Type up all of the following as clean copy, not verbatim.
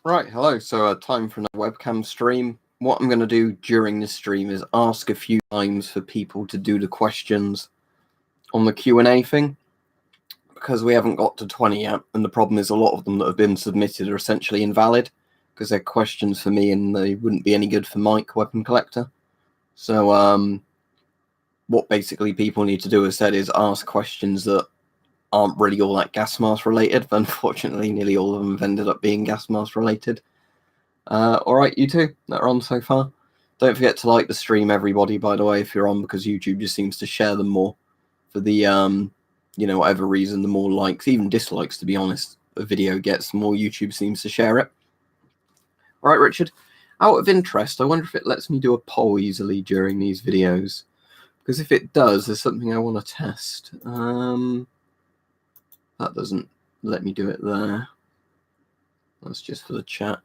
Right, hello. So time for another webcam stream. What I'm going to do during this stream is ask a few times for people to do the questions on the Q&A thing, because we haven't got to 20 yet, and the problem is a lot of them that have been submitted are essentially invalid, because they're questions for me and they wouldn't be any good for Mike, Weapon Collector. So what basically people need to do instead is ask questions that aren't really all that gas mask related, but unfortunately nearly all of them have ended up being gas mask related. Alright, you two that are on so far. Don't forget to like the stream, everybody, by the way, if you're on, because YouTube just seems to share them more for the, whatever reason. The more likes, even dislikes, to be honest, a video gets, the more YouTube seems to share it. Alright, Richard, out of interest, I wonder if it lets me do a poll easily during these videos, because if it does, there's something I want to test. That doesn't let me do it there. That's just for the chat.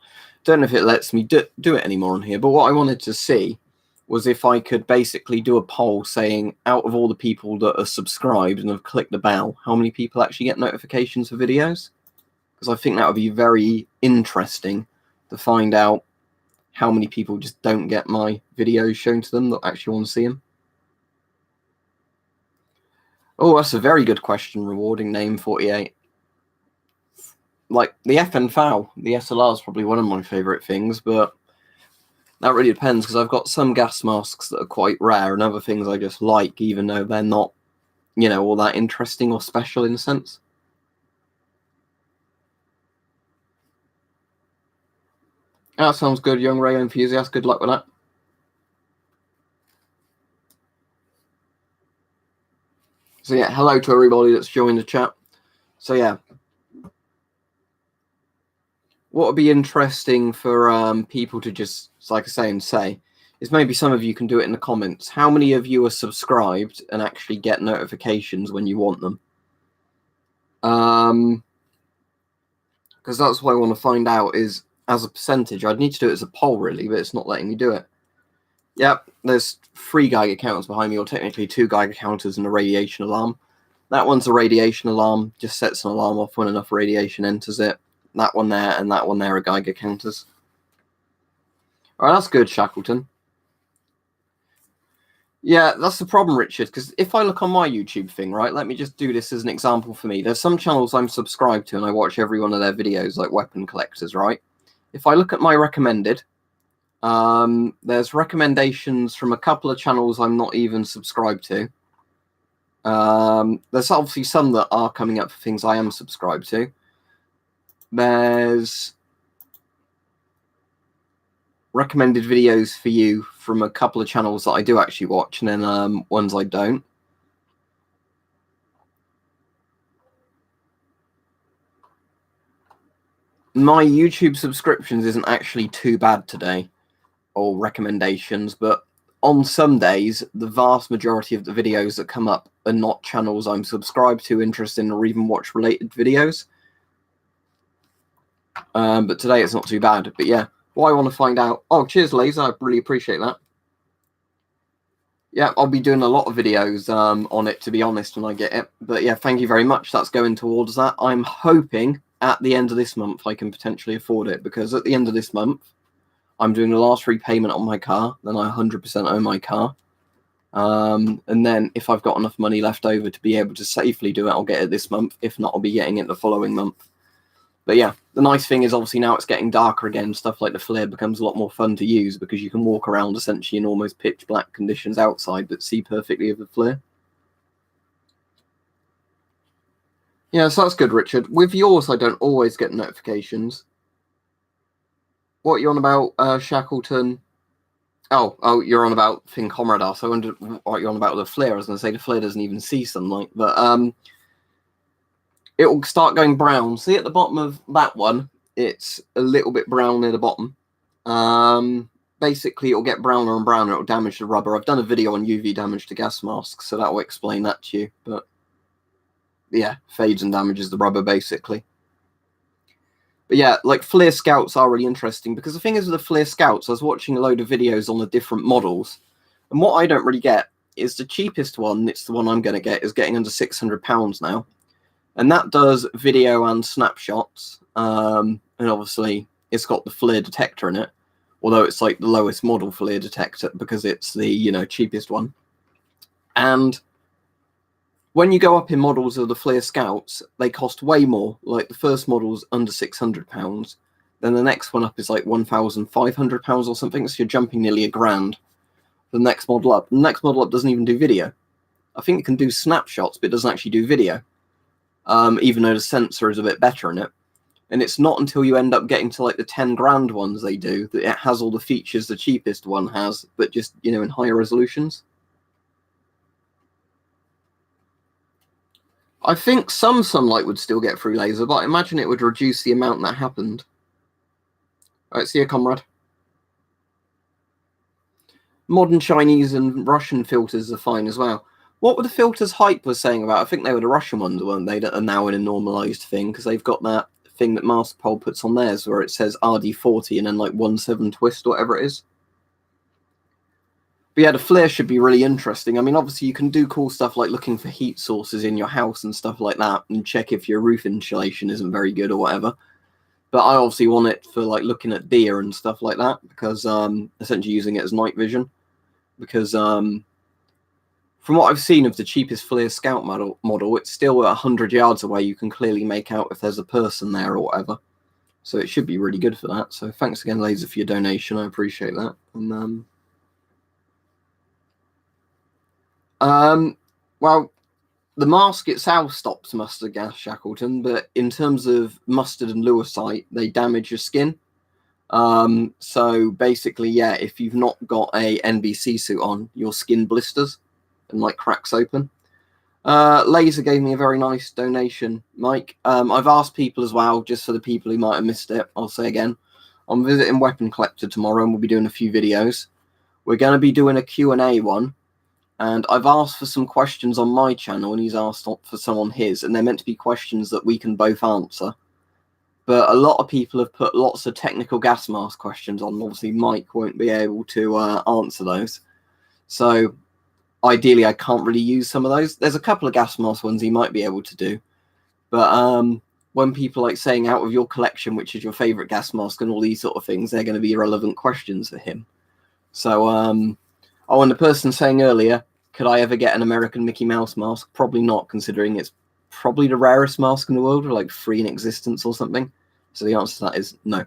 Don't know if it lets me do it anymore on here, but what I wanted to see was if I could basically do a poll saying, out of all the people that are subscribed and have clicked the bell, how many people actually get notifications for videos? Because I think that would be very interesting to find out how many people just don't get my videos shown to them that actually want to see them. Oh, that's a very good question. Rewarding name 48. Like, the FNFOW, the SLR is probably one of my favourite things, but that really depends, because I've got some gas masks that are quite rare and other things I just like, even though they're not, all that interesting or special in a sense. That sounds good, young Ray enthusiast. Good luck with that. So yeah, hello to everybody that's joined the chat. So yeah, what would be interesting for people to just, like I say, is maybe some of you can do it in the comments. How many of you are subscribed and actually get notifications when you want them? Because that's what I want to find out is, as a percentage. I'd need to do it as a poll, really, but it's not letting me do it. Yep, there's 3 Geiger counters behind me, or technically 2 Geiger counters and a radiation alarm. That one's a radiation alarm, just sets an alarm off when enough radiation enters it. That one there and that one there are Geiger counters. Alright, that's good, Shackleton. Yeah, that's the problem, Richard, because if I look on my YouTube thing, right, let me just do this as an example for me. There's some channels I'm subscribed to and I watch every one of their videos, like Weapon Collectors, right? If I look at my recommended, there's recommendations from a couple of channels I'm not even subscribed to. There's obviously some that are coming up for things I am subscribed to. There's recommended videos for you from a couple of channels that I do actually watch, and then ones I don't. My YouTube subscriptions isn't actually too bad today, or recommendations, but on some days, the vast majority of the videos that come up are not channels I'm subscribed to, interested in, or even watch related videos. But today it's not too bad. But yeah, what I want to find out... Oh, cheers, Laser. I really appreciate that. Yeah, I'll be doing a lot of videos on it, to be honest, when I get it. But yeah, thank you very much. That's going towards that. I'm hoping at the end of this month I can potentially afford it, because at the end of this month, I'm doing the last repayment on my car. Then I 100% own my car. And then if I've got enough money left over to be able to safely do it, I'll get it this month. If not, I'll be getting it the following month. But yeah, the nice thing is obviously now it's getting darker again. Stuff like the flare becomes a lot more fun to use, because you can walk around essentially in almost pitch black conditions outside, but see perfectly with the flare. Yeah, so that's good, Richard. With yours, I don't always get notifications. What are you on about, Shackleton? Oh, you're on about Thing Comradar. So I wondered what you're on about with the flare. I was going to say the flare doesn't even see sunlight, but it will start going brown. See at the bottom of that one, it's a little bit brown near the bottom. Basically, it'll get browner and browner. It'll damage the rubber. I've done a video on UV damage to gas masks, so that will explain that to you. But yeah, fades and damages the rubber, basically. But yeah, like flare scouts are really interesting, because the thing is with the flare scouts, I was watching a load of videos on the different models, and what I don't really get is the cheapest one. It's the one I'm going to get, is getting under £600 now. And that does video and snapshots. And obviously, it's got the FLIR detector in it, although it's like the lowest model FLIR detector because it's the, you know, cheapest one. And when you go up in models of the FLIR Scouts, they cost way more. Like the first model's under £600. Then the next one up is like £1,500 or something. So you're jumping nearly £1,000. The next model up. The next model up doesn't even do video. I think it can do snapshots, but it doesn't actually do video. Even though the sensor is a bit better in it. And it's not until you end up getting to like the 10 grand ones they do that it has all the features the cheapest one has, but just, you know, in higher resolutions. I think some sunlight would still get through laser, but I imagine it would reduce the amount that happened. All right, see you, comrade. Modern Chinese and Russian filters are fine as well. What were the filters Hype was saying about? I think they were the Russian ones, weren't they, that are now in a normalized thing, because they've got that thing that Masterpole puts on theirs where it says RD40 and then like 1/7 twist or whatever it is. But yeah, the FLIR should be really interesting. I mean, obviously you can do cool stuff like looking for heat sources in your house and stuff like that and check if your roof insulation isn't very good or whatever. But I obviously want it for like looking at deer and stuff like that because essentially using it as night vision. Because from what I've seen of the cheapest FLIR Scout model, it's still 100 yards away. You can clearly make out if there's a person there or whatever. So it should be really good for that. So thanks again, Laser, for your donation. I appreciate that. And well, the mask itself stops mustard gas, Shackleton, but in terms of mustard and lewisite, they damage your skin. So basically, yeah, if you've not got a NBC suit on, your skin blisters and like cracks open. Laser gave me a very nice donation, Mike. I've asked people as well, just for the people who might have missed it, I'll say again, I'm visiting Weapon Collector tomorrow and we'll be doing a few videos. We're going to be doing a Q&A one, and I've asked for some questions on my channel and he's asked for some on his, and they're meant to be questions that we can both answer. But a lot of people have put lots of technical gas mask questions on. Obviously, Mike won't be able to answer those. So ideally, I can't really use some of those. There's a couple of gas mask ones he might be able to do. But when people like saying out of your collection, which is your favorite gas mask and all these sort of things, they're going to be irrelevant questions for him. So, oh, and the person saying earlier, could I ever get an American Mickey Mouse mask? Probably not, considering it's probably the rarest mask in the world, or like 3 in existence or something. So the answer to that is no.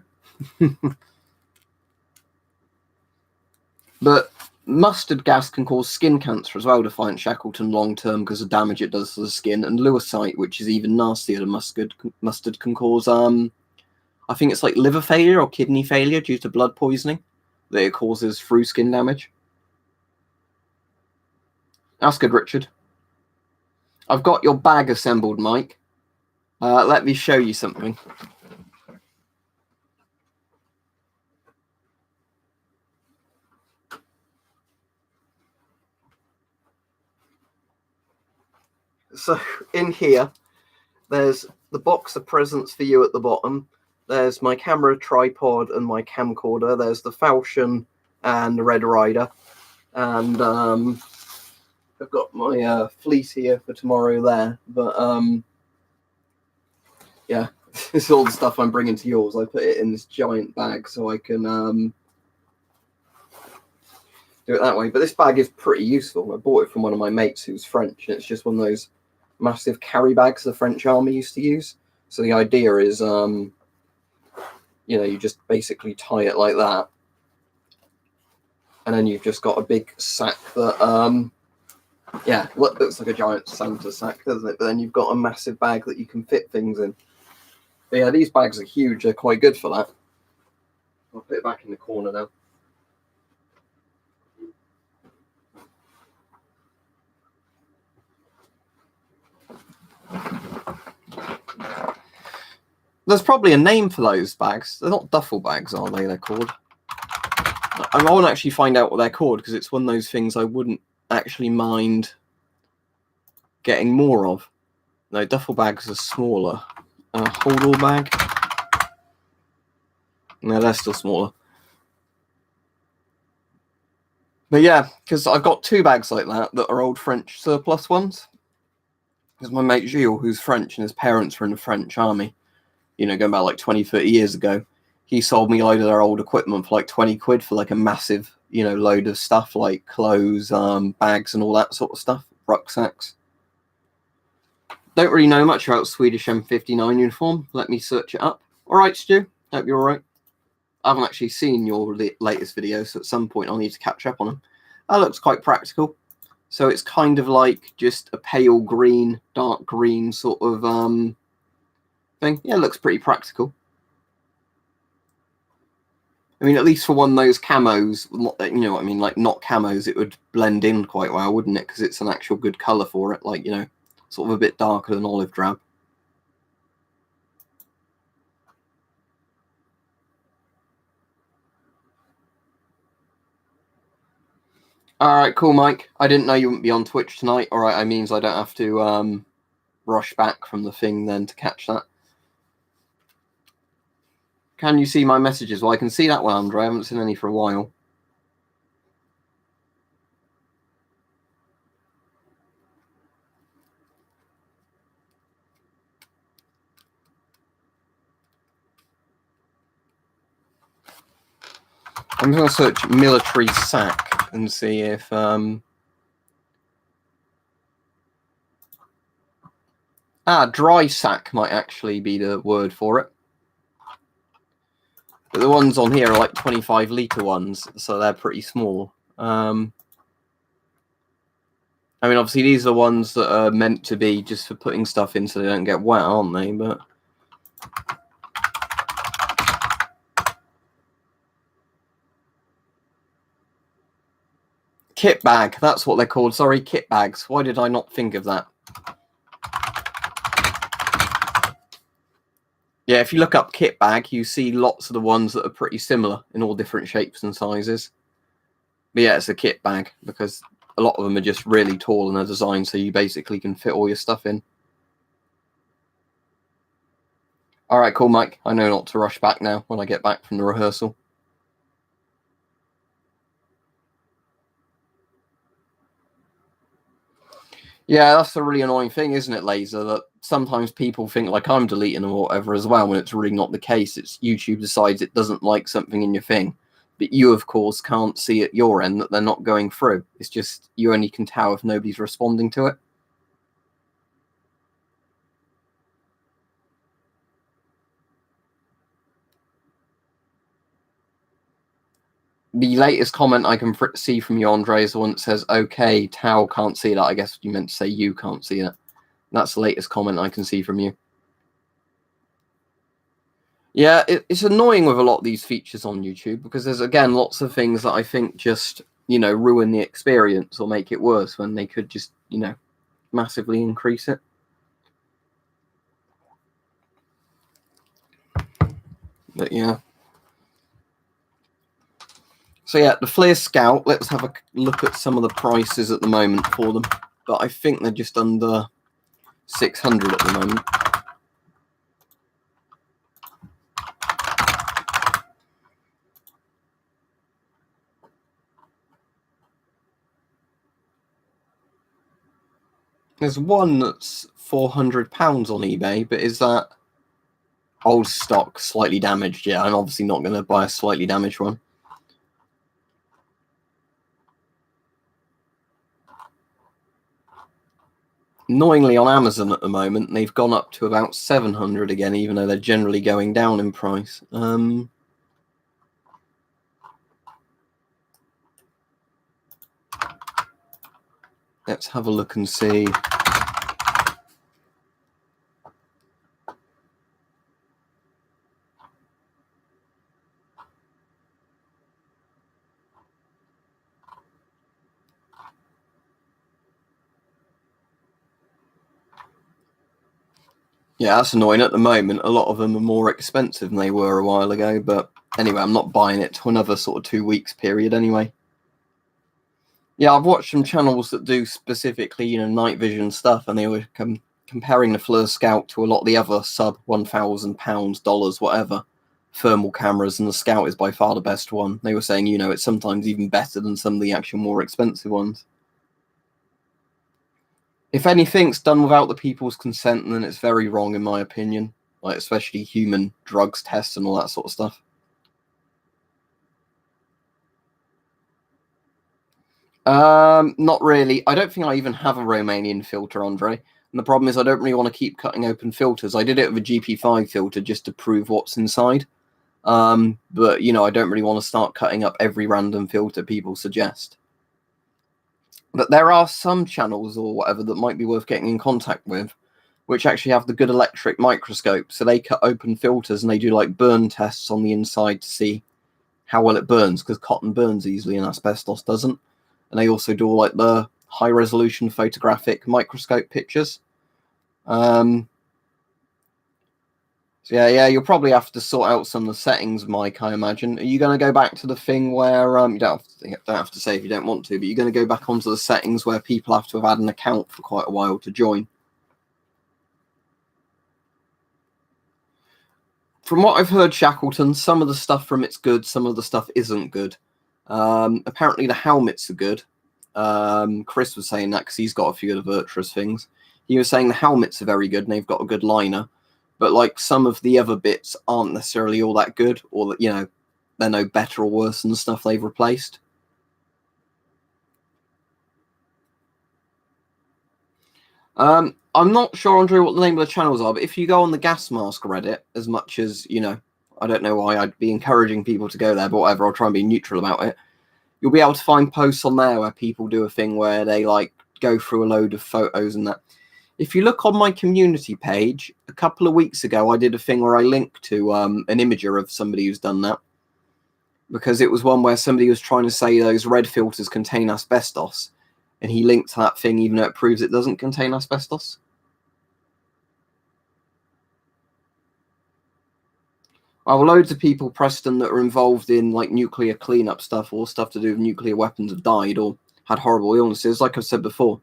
But mustard gas can cause skin cancer as well, Defiant Shackleton, long term because of damage it does to the skin. And lewisite, which is even nastier than mustard, can cause, I think it's like liver failure or kidney failure due to blood poisoning that it causes through skin damage. That's good, Richard. I've got your bag assembled, Mike. Let me show you something. So in here, there's the box of presents for you at the bottom. There's my camera tripod and my camcorder. There's the falchion and the Red Rider. And I've got my fleece here for tomorrow there. But yeah, this is all the stuff I'm bringing to yours. I put it in this giant bag so I can do it that way. But this bag is pretty useful. I bought it from one of my mates who's French, and it's just one of those massive carry bags the French army used to use. So the idea is, you know, you just basically tie it like that, and then you've just got a big sack that, yeah, looks like a giant Santa sack, doesn't it? But then you've got a massive bag that you can fit things in. But yeah, these bags are huge. They're quite good for that. I'll put it back in the corner now. There's probably a name for those bags. They're not duffel bags, are they? They're called. I want to actually find out what they're called because it's one of those things I wouldn't actually mind getting more of. No, duffel bags are smaller. Hold all bag. No, they're still smaller. But yeah, because I've got 2 bags like that are old French surplus ones. Because my mate Gilles, who's French and his parents were in the French army, you know, going back like 20, 30 years ago, he sold me a load of their old equipment for like 20 quid for like a massive, you know, load of stuff like clothes, bags and all that sort of stuff, rucksacks. Don't really know much about Swedish M59 uniform. Let me search it up. All right, Stu. Hope you're all right. I haven't actually seen your latest video, so at some point I'll need to catch up on them. That looks quite practical. So it's kind of like just a pale green, dark green sort of thing. Yeah, it looks pretty practical. I mean, at least for one of those camos, you know what I mean, like not camos, it would blend in quite well, wouldn't it? Because it's an actual good colour for it, like, you know, sort of a bit darker than olive drab. Alright, cool, Mike. I didn't know you wouldn't be on Twitch tonight. Alright, that means I don't have to rush back from the thing then to catch that. Can you see my messages? Well, I can see that one, Andre. I haven't seen any for a while. I'm going to search military sack and see if... dry sack might actually be the word for it. But the ones on here are like 25-litre ones, so they're pretty small. I mean, obviously these are the ones that are meant to be just for putting stuff in so they don't get wet, aren't they? But kit bag, that's what they're called. Sorry, kit bags. Why did I not think of that? Yeah, if you look up kit bag, you see lots of the ones that are pretty similar in all different shapes and sizes. But yeah, it's a kit bag because a lot of them are just really tall and they're designed so you basically can fit all your stuff in. All right, cool, Mike. I know not to rush back now when I get back from the rehearsal. Yeah, that's the really annoying thing, isn't it, Laser? That sometimes people think like I'm deleting them or whatever as well, when it's really not the case. It's YouTube decides it doesn't like something in your thing. But you, of course, can't see at your end that they're not going through. It's just you only can tell if nobody's responding to it. The latest comment I can see from you, Andre, is the one that says, okay, Tao can't see that. I guess you meant to say you can't see that. That's the latest comment I can see from you. Yeah, it's annoying with a lot of these features on YouTube because there's, again, lots of things that I think just, you know, ruin the experience or make it worse when they could just, you know, massively increase it. But yeah. So yeah, the Flare Scout, let's have a look at some of the prices at the moment for them. But I think they're just under 600 at the moment. There's one that's £400 on eBay, but is that old stock, slightly damaged? Yeah, I'm obviously not going to buy a slightly damaged one. Annoyingly, on Amazon at the moment, they've gone up to about 700 again, even though they're generally going down in price. Let's have a look and see. Yeah, that's annoying. At the moment, a lot of them are more expensive than they were a while ago. But anyway, I'm not buying it to another sort of 2 weeks period anyway. Yeah, I've watched some channels that do specifically, you know, night vision stuff, and they were comparing the Fleur Scout to a lot of the other sub £1,000, dollars, whatever, thermal cameras, and the Scout is by far the best one. They were saying, you know, it's sometimes even better than some of the actual more expensive ones. If anything's done without the people's consent, then it's very wrong, in my opinion. Like, especially human drugs tests and all that sort of stuff. Not really. I don't think I even have a Romanian filter, Andre. And the problem is I don't really want to keep cutting open filters. I did it with a GP5 filter just to prove what's inside. But, you know, I don't really want to start cutting up every random filter people suggest. But there are some channels or whatever that might be worth getting in contact with, which actually have the good electric microscope. So they cut open filters and they do like burn tests on the inside to see how well it burns, because cotton burns easily and asbestos doesn't. And they also do like the high resolution photographic microscope pictures. So yeah, you'll probably have to sort out some of the settings, Mike, I imagine. Are you going to go back to the thing where you don't have to say if you don't want to, but you're going to go back onto the settings where people have to have had an account for quite a while to join? From what I've heard, Shackleton, some of the stuff from it's good, some of the stuff isn't good. Apparently the helmets are good. Chris was saying that because he's got a few of the Virtuous things. He was saying the helmets are very good and they've got a good liner. But like some of the other bits aren't necessarily all that good, or that, you know, they're no better or worse than the stuff they've replaced. I'm not sure, Andrew, what the name of the channels are, but if you go on the gas mask Reddit, as much as, you know, I don't know why I'd be encouraging people to go there, but whatever, I'll try and be neutral about it. You'll be able to find posts on there where people do a thing where they like go through a load of photos and that. If you look on my community page, a couple of weeks ago, I did a thing where I linked to an imager of somebody who's done that, because it was one where somebody was trying to say those red filters contain asbestos, and he linked to that thing even though it proves it doesn't contain asbestos. Well, loads of people, Preston, that are involved in like nuclear cleanup stuff or stuff to do with nuclear weapons have died or had horrible illnesses. Like I've said before,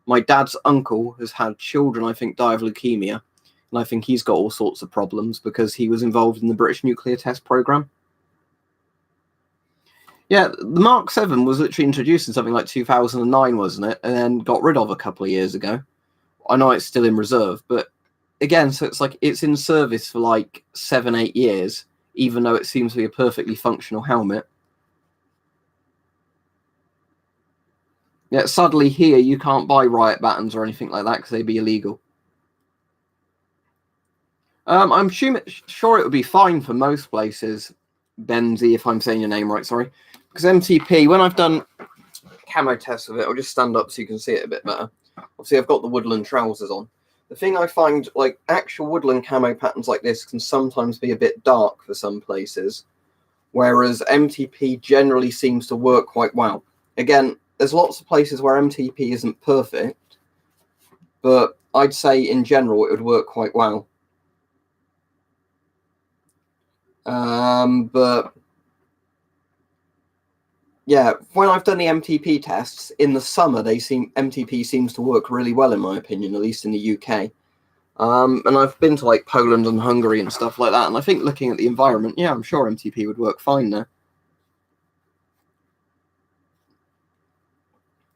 my dad's uncle has had children, I think, die of leukemia. And I think he's got all sorts of problems because he was involved in the British nuclear test program. Yeah, the Mark 7 was literally introduced in something like 2009, wasn't it? And then got rid of a couple of years ago. I know it's still in reserve, but again, so it's like it's in service for like 7-8 years, even though it seems to be a perfectly functional helmet. Yeah, suddenly here you can't buy riot battens or anything like that because they'd be illegal. I'm sure it would be fine for most places, Benzie, if I'm saying your name right, sorry. Because MTP, when I've done camo tests with it, I'll just stand up so you can see it a bit better. Obviously, I've got the woodland trousers on. The thing I find, like, actual woodland camo patterns like this can sometimes be a bit dark for some places, whereas MTP generally seems to work quite well. Again, there's lots of places where MTP isn't perfect, but I'd say in general it would work quite well. But yeah, when I've done the MTP tests in the summer, MTP seems to work really well in my opinion, at least in the UK. And I've been to like Poland and Hungary and stuff like that, and I think looking at the environment, yeah, I'm sure MTP would work fine there.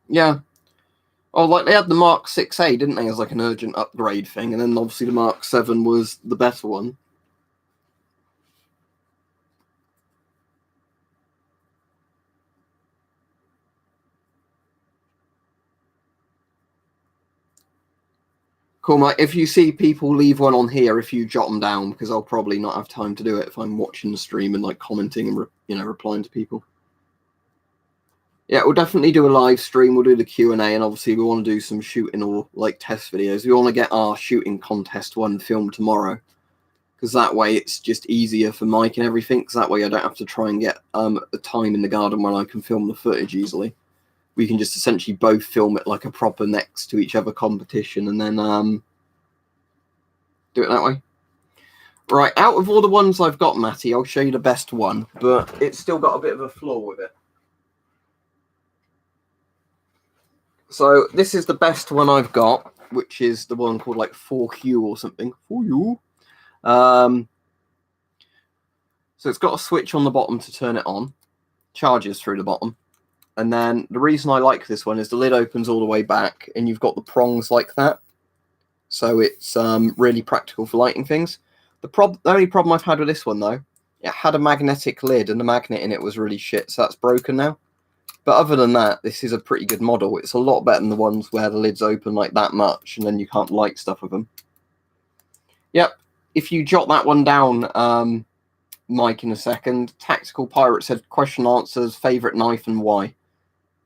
Yeah. Oh, like they had the Mark 6A, didn't they, as like an urgent upgrade thing, and then obviously the Mark 7 was the better one. Cool, mate. If you see people leave one on here, if you jot them down, because I'll probably not have time to do it if I'm watching the stream and like commenting and replying to people. Yeah, we'll definitely do a live stream. We'll do the Q&A, and obviously we want to do some shooting or like test videos. We want to get our shooting contest one filmed tomorrow, because that way it's just easier for Mike and everything. Because that way I don't have to try and get a time in the garden where I can film the footage easily. We can just essentially both film it like a proper next to each other competition, and then do it that way. Right, out of all the ones I've got, Matty, I'll show you the best one, but it's still got a bit of a flaw with it. So this is the best one I've got, which is the one called like 4Q or something. 4U. So it's got a switch on the bottom to turn it on. Charges through the bottom. And then the reason I like this one is the lid opens all the way back and you've got the prongs like that. So it's really practical for lighting things. The only problem I've had with this one, though, it had a magnetic lid and the magnet in it was really shit, so that's broken now. But other than that, this is a pretty good model. It's a lot better than the ones where the lid's open like that much and then you can't light stuff with them. Yep, if you jot that one down, Mike, in a second. Tactical Pirate said question answers, favourite knife and why. Are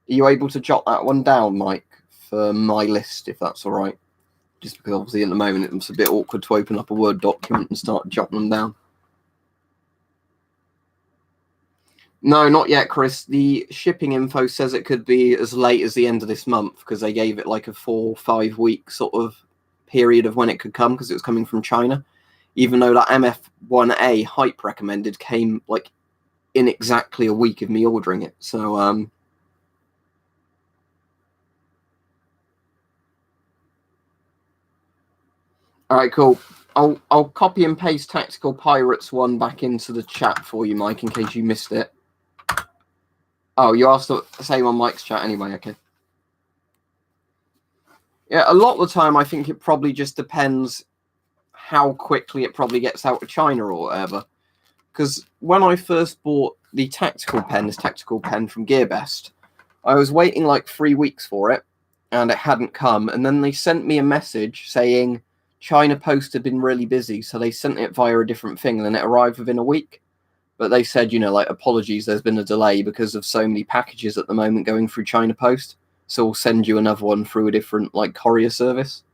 you able to jot that one down, Mike, for my list, if that's all right? Just because obviously at the moment it's a bit awkward to open up a Word document and start jotting them down. No, not yet, Chris. The shipping info says it could be as late as the end of this month because they gave it like a 4 or 5 week sort of period of when it could come because it was coming from China. Even though that MF1A hype recommended came like in exactly a week of me ordering it. So, all right, cool. I'll copy and paste Tactical Pirates one back into the chat for you, Mike, in case you missed it. Oh, you asked the same on Mike's chat anyway, okay. Yeah, a lot of the time I think it probably just depends how quickly it probably gets out of China or whatever. Because when I first bought the tactical pen, this tactical pen from GearBest, I was waiting like 3 weeks for it, and it hadn't come. And then they sent me a message saying China Post had been really busy, so they sent it via a different thing, and then it arrived within a week. But they said, like, apologies, there's been a delay because of so many packages at the moment going through China Post. So we'll send you another one through a different, like, courier service.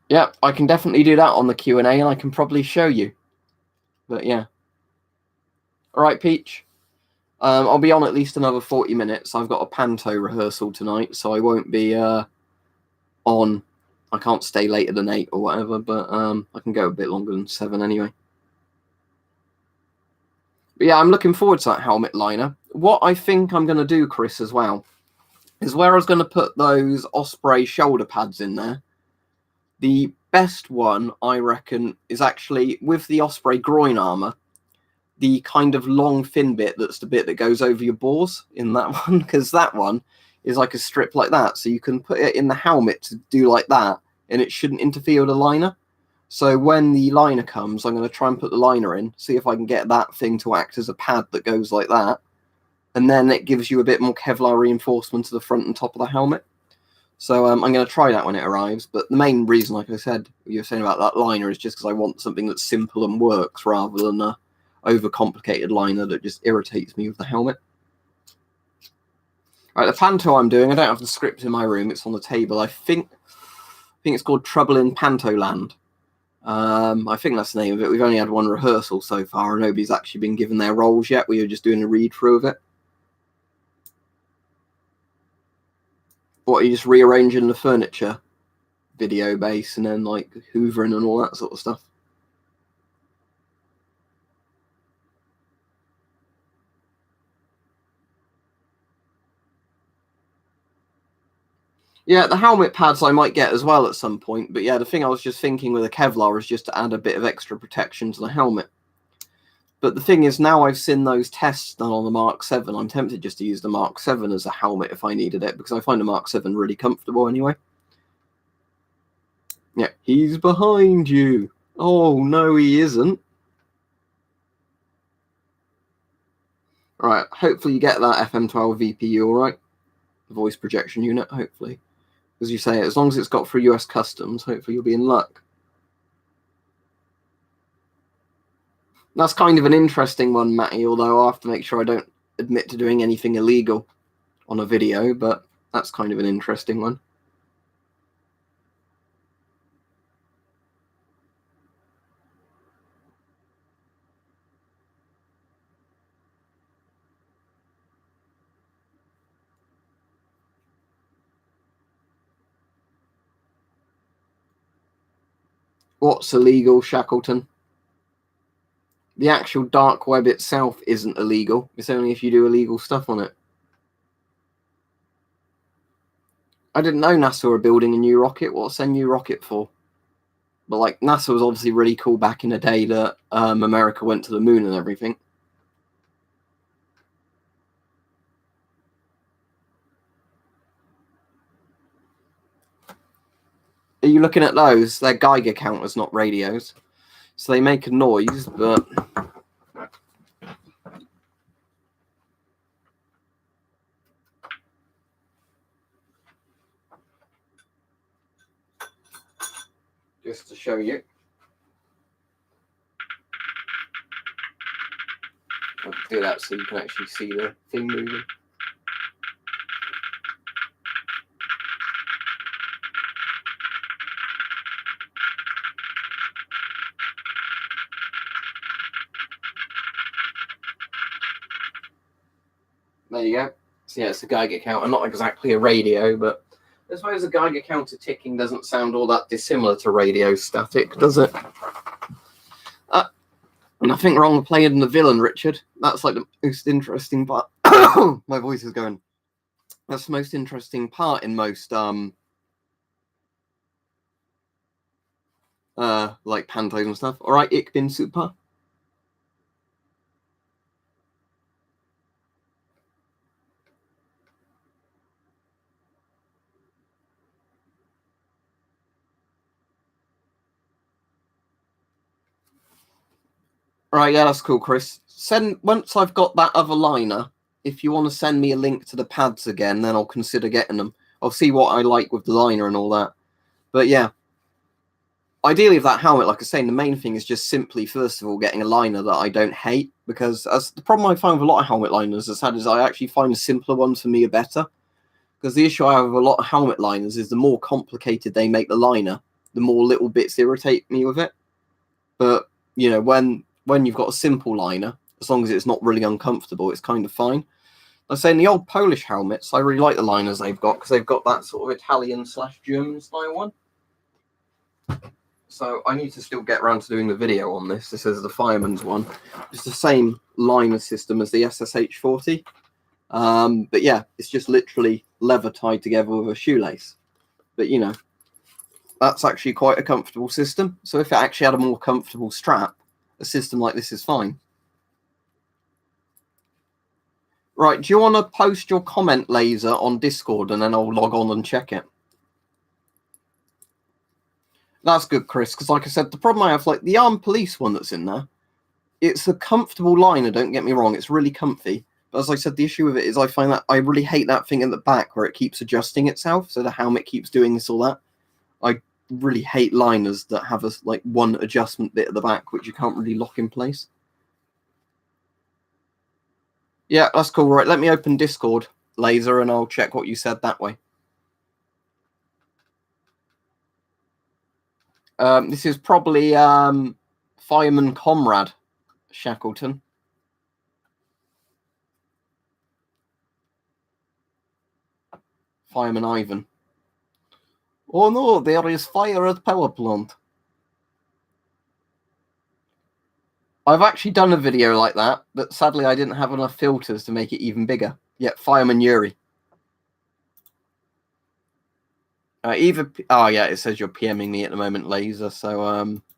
Yeah, I can definitely do that on the Q&A, and I can probably show you. But yeah. All right, Peach. I'll be on at least another 40 minutes. I've got a panto rehearsal tonight, so I won't be on. I can't stay later than 8 or whatever, but I can go a bit longer than 7 anyway. But yeah, I'm looking forward to that helmet liner. What I think I'm going to do, Chris, as well, is where I was going to put those Osprey shoulder pads in there. The best one, I reckon, is actually with the Osprey groin armor, the kind of long thin bit that's the bit that goes over your bores in that one, because that one is like a strip like that, so you can put it in the helmet to do like that, and it shouldn't interfere with the liner. So when the liner comes, I'm going to try and put the liner in, see if I can get that thing to act as a pad that goes like that, and then it gives you a bit more Kevlar reinforcement to the front and top of the helmet. So I'm going to try that when it arrives, but the main reason, like I said, you were saying about that liner, is just because I want something that's simple and works rather than a overcomplicated liner that just irritates me with the helmet. Right, the panto I'm doing, I don't have the script in my room, it's on the table. I think it's called Trouble in Pantoland. I think that's the name of it. We've only had one rehearsal so far, and nobody's actually been given their roles yet. We were just doing a read-through of it. What, are you just rearranging the furniture video base and then, like, hoovering and all that sort of stuff? Yeah, the helmet pads I might get as well at some point, but yeah, the thing I was just thinking with a Kevlar is just to add a bit of extra protection to the helmet. But the thing is, now I've seen those tests done on the Mark 7, I'm tempted just to use the Mark 7 as a helmet if I needed it, because I find the Mark 7 really comfortable anyway. Yeah, he's behind you. Oh, no, he isn't. Right, hopefully you get that FM12 VPU, alright? The voice projection unit, hopefully. As you say, as long as it's got through US Customs, hopefully you'll be in luck. That's kind of an interesting one, Matty, although I'll have to make sure I don't admit to doing anything illegal on a video, but that's kind of an interesting one. What's illegal, Shackleton? The actual dark web itself isn't illegal. It's only if you do illegal stuff on it. I didn't know NASA were building a new rocket. What's a new rocket for? But like, NASA was obviously really cool back in the day that America went to the moon and everything. Are you looking at those? They're Geiger counters, not radios. So they make a noise, but... Just to show you. I'll do that so you can actually see the thing moving. There you go. So yeah, it's a Geiger counter, not exactly a radio, but I suppose a Geiger counter ticking doesn't sound all that dissimilar to radio static, does it? Nothing wrong with playing the villain, Richard. That's like the most interesting part. My voice is going. That's the most interesting part in most like pantos and stuff. All right, ich bin super. Right, yeah, that's cool, Chris. Once I've got that other liner, if you want to send me a link to the pads again, then I'll consider getting them. I'll see what I like with the liner and all that. But yeah, ideally with that helmet, like I was saying, the main thing is just simply, first of all, getting a liner that I don't hate, because as the problem I find with a lot of helmet liners is I actually find the simpler ones for me are better. Because the issue I have with a lot of helmet liners is the more complicated they make the liner, the more little bits irritate me with it. But, you know, when you've got a simple liner, as long as it's not really uncomfortable, it's kind of fine. I say in the old Polish helmets, I really like the liners they've got, because they've got that sort of Italian/German style one. So I need to still get around to doing the video on this. This is the Fireman's one. It's the same liner system as the SSH40. But yeah, it's just literally leather tied together with a shoelace. But, you know, that's actually quite a comfortable system. So if it actually had a more comfortable strap, a system like this is fine. Right, do you want to post your comment laser on Discord and then I'll log on and check it? That's good, Chris, because like I said, the problem I have, like the armed police one that's in there, it's a comfortable liner, don't get me wrong, it's really comfy. But as I said, the issue with it is I find that I really hate that thing in the back where it keeps adjusting itself, so the helmet keeps doing this or that. I really hate liners that have a like one adjustment bit at the back which you can't really lock in place. Yeah, that's cool. Right, let me open Discord, Laser, and I'll check what you said that way. This is probably Fireman Comrade Shackleton. Fireman Ivan. Oh no, there is fire at power plant. I've actually done a video like that, but sadly I didn't have enough filters to make it even bigger. Yet Fireman Yuri. Oh yeah, it says you're PMing me at the moment, Laser, so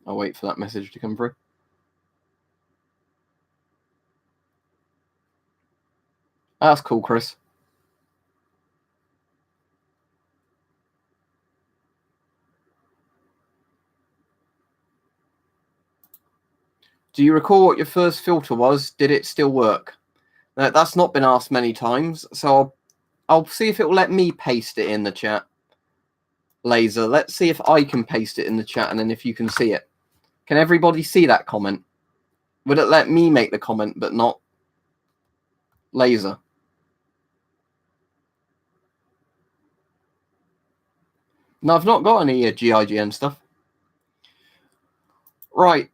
I'll wait for that message to come through. That's cool, Chris. Do you recall what your first filter was? Did it still work? That's not been asked many times, so I'll see if it will let me paste it in the chat. Laser, let's see if I can paste it in the chat and then if you can see it. Can everybody see that comment? Would it let me make the comment but not Laser? No, I've not got any GIGN stuff. Right.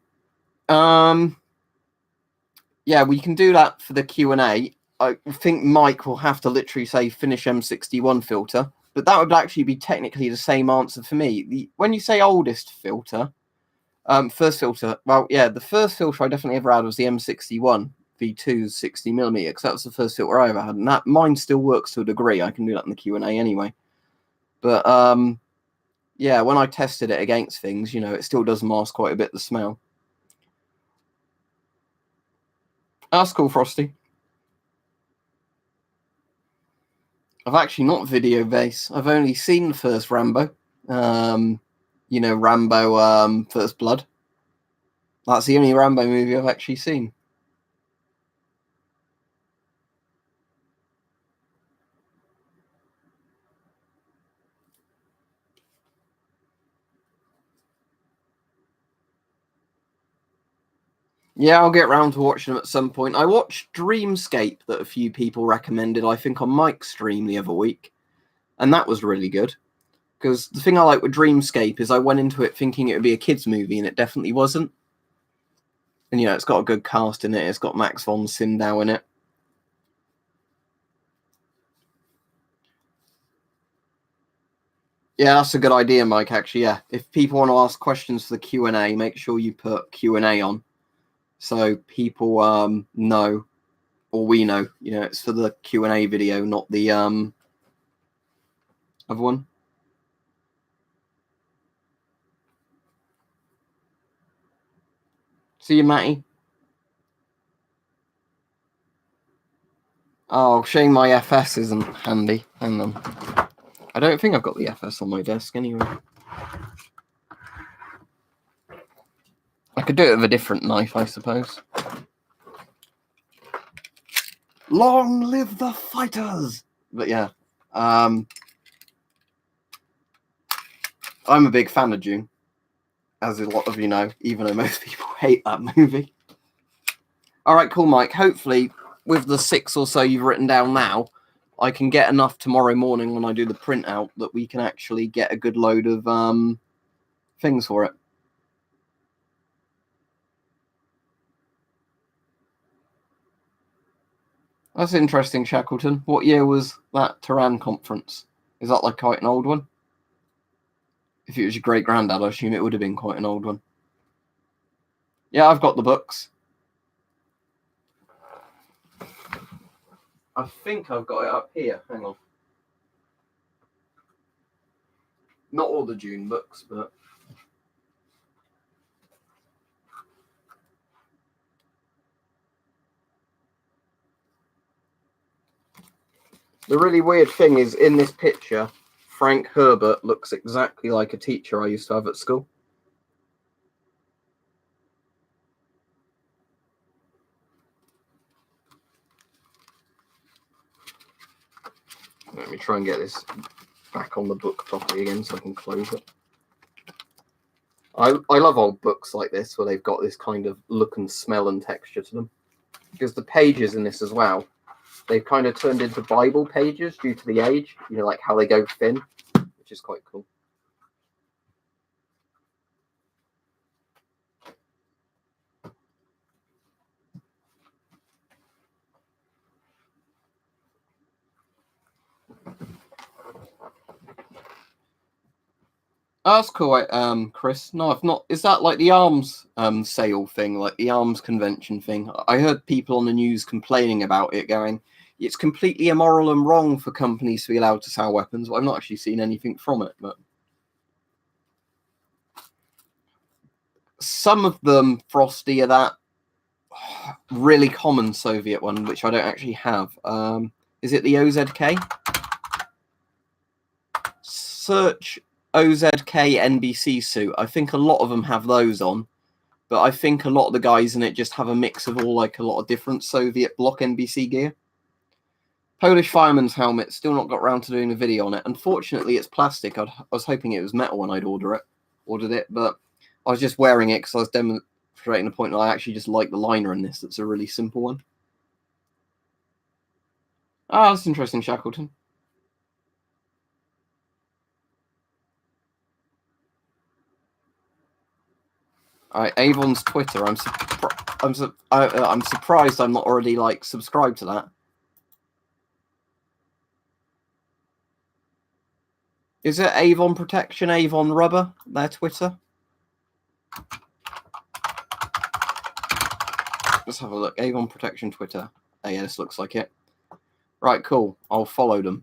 Yeah, we can do that for the Q&A. I think Mike will have to literally say finish M61 filter, but that would actually be technically the same answer for me. When you say oldest filter, first filter, well, yeah, the first filter I definitely ever had was the M61 V2's 60mm, because that was the first filter I ever had, and that mine still works to a degree. I can do that in the Q&A anyway. But yeah, when I tested it against things, you know, it still does mask quite a bit the smell. That's cool, Frosty. I've actually not video base. I've only seen the first Rambo. You know, Rambo First Blood. That's the only Rambo movie I've actually seen. Yeah, I'll get round to watching them at some point. I watched Dreamscape that a few people recommended, I think, on Mike's stream the other week. And that was really good. Because the thing I like with Dreamscape is I went into it thinking it would be a kids' movie, and it definitely wasn't. And, you know, it's got a good cast in it. It's got Max von Sydow in it. Yeah, that's a good idea, Mike, actually, yeah. If people want to ask questions for the Q&A, make sure you put Q&A on. So people know, or we know, you know, it's for the Q&A video, not the other one. See you, Matty. Oh, shame my FS isn't handy. Hang on. I don't think I've got the FS on my desk anyway. I could do it with a different knife, I suppose. Long live the fighters! But yeah, I'm a big fan of Dune, as a lot of you know, even though most people hate that movie. All right, cool, Mike. Hopefully, with the 6 or so you've written down now, I can get enough tomorrow morning when I do the printout that we can actually get a good load of things for it. That's interesting, Shackleton. What year was that Tehran conference? Is that like quite an old one? If it was your great granddad, I assume it would have been quite an old one. Yeah, I've got the books. I think I've got it up here. Hang on. Not all the Dune books, but the really weird thing is in this picture, Frank Herbert looks exactly like a teacher I used to have at school. Let me try and get this back on the book properly again so I can close it. I love old books like this where they've got this kind of look and smell and texture to them. Because the pages in this as well, they've kind of turned into Bible pages due to the age, you know, like how they go thin, which is quite cool. Oh, that's cool, Chris. No, I've not. Is that like the arms sale thing, like the arms convention thing? I heard people on the news complaining about it, going, it's completely immoral and wrong for companies to be allowed to sell weapons. But I've not actually seen anything from it. But some of them, Frosty, are that really common Soviet one, which I don't actually have. Is it the OZK? Search OZK NBC suit. I think a lot of them have those on, but I think a lot of the guys in it just have a mix of all, like a lot of different Soviet bloc NBC gear. Polish fireman's helmet, still not got around to doing a video on it. Unfortunately, it's plastic. I was hoping it was metal when I'd ordered it, but I was just wearing it because I was demonstrating the point that I actually just like the liner in this. It's a really simple one. Ah, that's interesting, Shackleton. All right, Avon's Twitter. I'm surprised I'm not already like subscribed to that. Is it Avon Protection, Avon Rubber? Their Twitter. Let's have a look. Avon Protection Twitter. Oh, yeah, this looks like it. Right, cool. I'll follow them.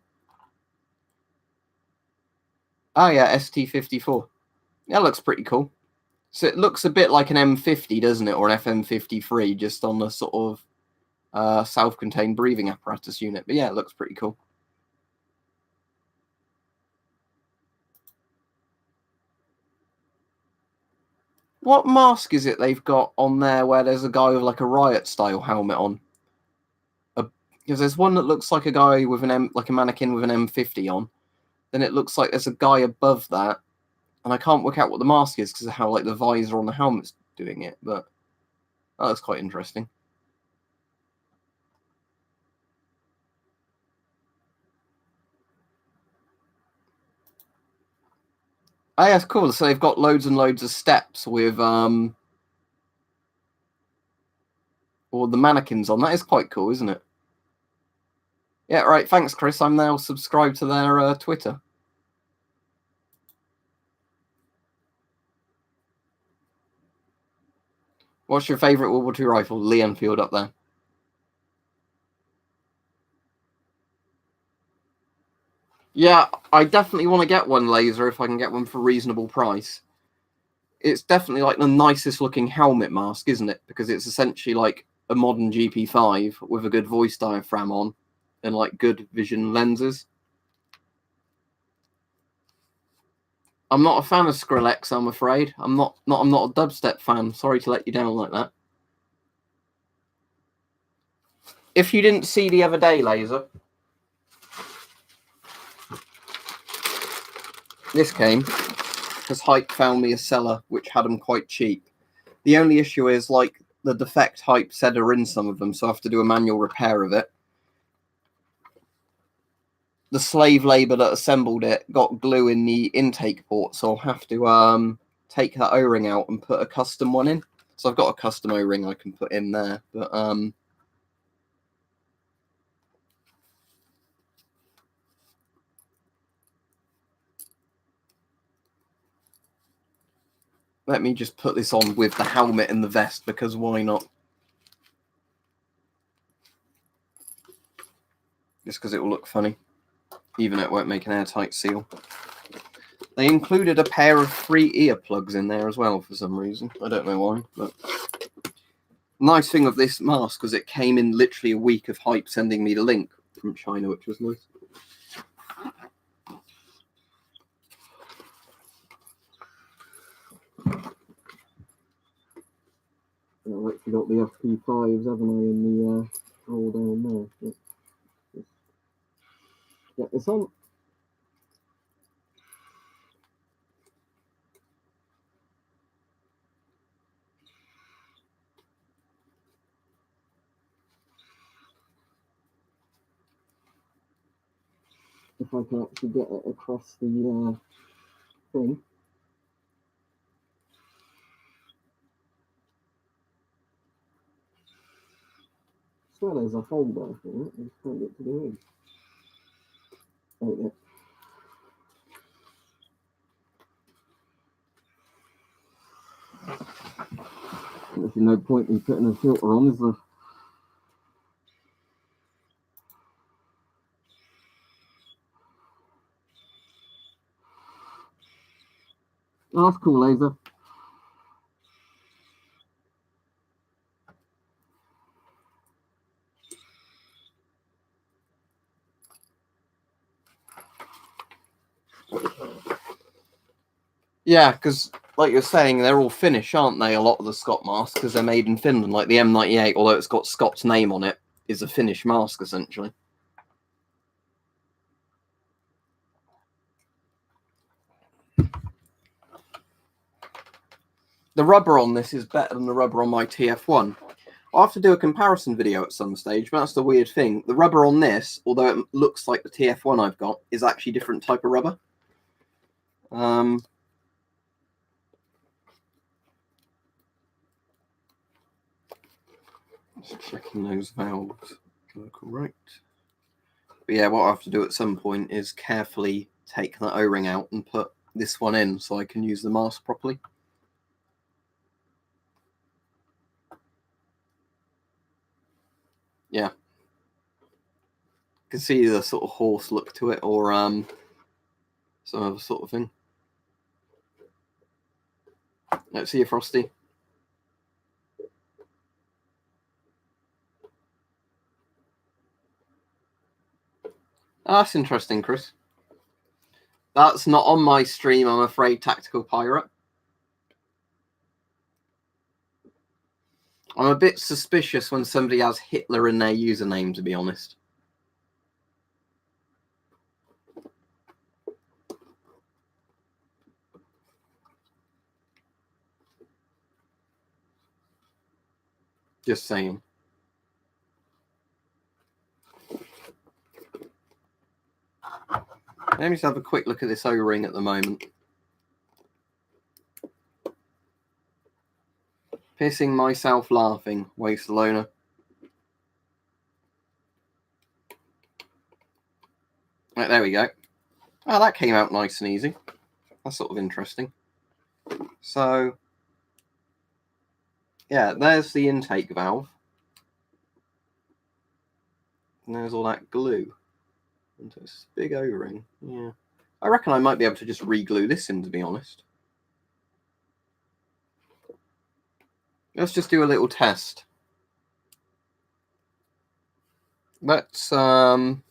Oh yeah, ST54. Yeah, looks pretty cool. So it looks a bit like an M50, doesn't it, or an FM53, just on the sort of self-contained breathing apparatus unit. But yeah, it looks pretty cool. What mask is it they've got on there where there's a guy with like a riot-style helmet on? Because there's one that looks like a guy with like a mannequin with an M50 on. Then it looks like there's a guy above that, and I can't work out what the mask is because of how like the visor on the helmet's doing it. But that's quite interesting. Oh, yeah, it's cool. So they've got loads and loads of steps with all the mannequins on. That is quite cool, isn't it? Yeah, right. Thanks, Chris. I'm now subscribed to their Twitter. What's your favourite World War II rifle? Lee Enfield up there. Yeah, I definitely want to get one laser if I can get one for a reasonable price. It's definitely like the nicest looking helmet mask, isn't it? Because it's essentially like a modern GP5 with a good voice diaphragm on and like good vision lenses. I'm not a fan of Skrillex, I'm afraid. I'm not a dubstep fan. Sorry to let you down like that. If you didn't see the other day, Laser, this came because Hype found me a seller which had them quite cheap. The only issue is like the defect Hype said are in some of them, so I have to do a manual repair of it. The slave labor that assembled it got glue in the intake port, so I'll have to take that O-ring out and put a custom one in. So I've got a custom O-ring I can put in there, but let me just put this on with the helmet and the vest, because why not? Just because it will look funny, even though it won't make an airtight seal. They included a pair of free earplugs in there as well for some reason. I don't know why, but nice thing of this mask was it came in literally a week of Hype sending me the link from China, which was nice. I've actually got the FP5s, haven't I, in the drawer down there. Get this on. If I can actually get it across the thing. Well, there's a holder for it. I just can't get to the ring. Oh, yeah. There's no point in putting a filter on, is there? Oh, that's cool, Laser. Yeah, because like you're saying, they're all Finnish, aren't they? A lot of the Scott masks, because they're made in Finland. Like the M98, although it's got Scott's name on it, is a Finnish mask essentially. The rubber on this is better than the rubber on my TF1. I'll have to do a comparison video at some stage, but that's the weird thing. The rubber on this, although it looks like the TF1 I've got, is actually a different type of rubber. Just checking those valves look right. But yeah, what I have to do at some point is carefully take that O-ring out and put this one in so I can use the mask properly. Yeah. You can see the sort of horse look to it, or some other sort of thing. Let's see you, Frosty. That's interesting, Chris. That's not on my stream, I'm afraid, Tactical Pirate. I'm a bit suspicious when somebody has Hitler in their username, to be honest. Just saying. Let me just have a quick look at this O-ring at the moment. Pissing myself laughing, waste loner. Right, there we go. Oh, that came out nice and easy. That's sort of interesting. So, yeah, there's the intake valve. And there's all that glue. And this big O-ring. Yeah. I reckon I might be able to just re-glue this in, to be honest. Let's just do a little test. Let's put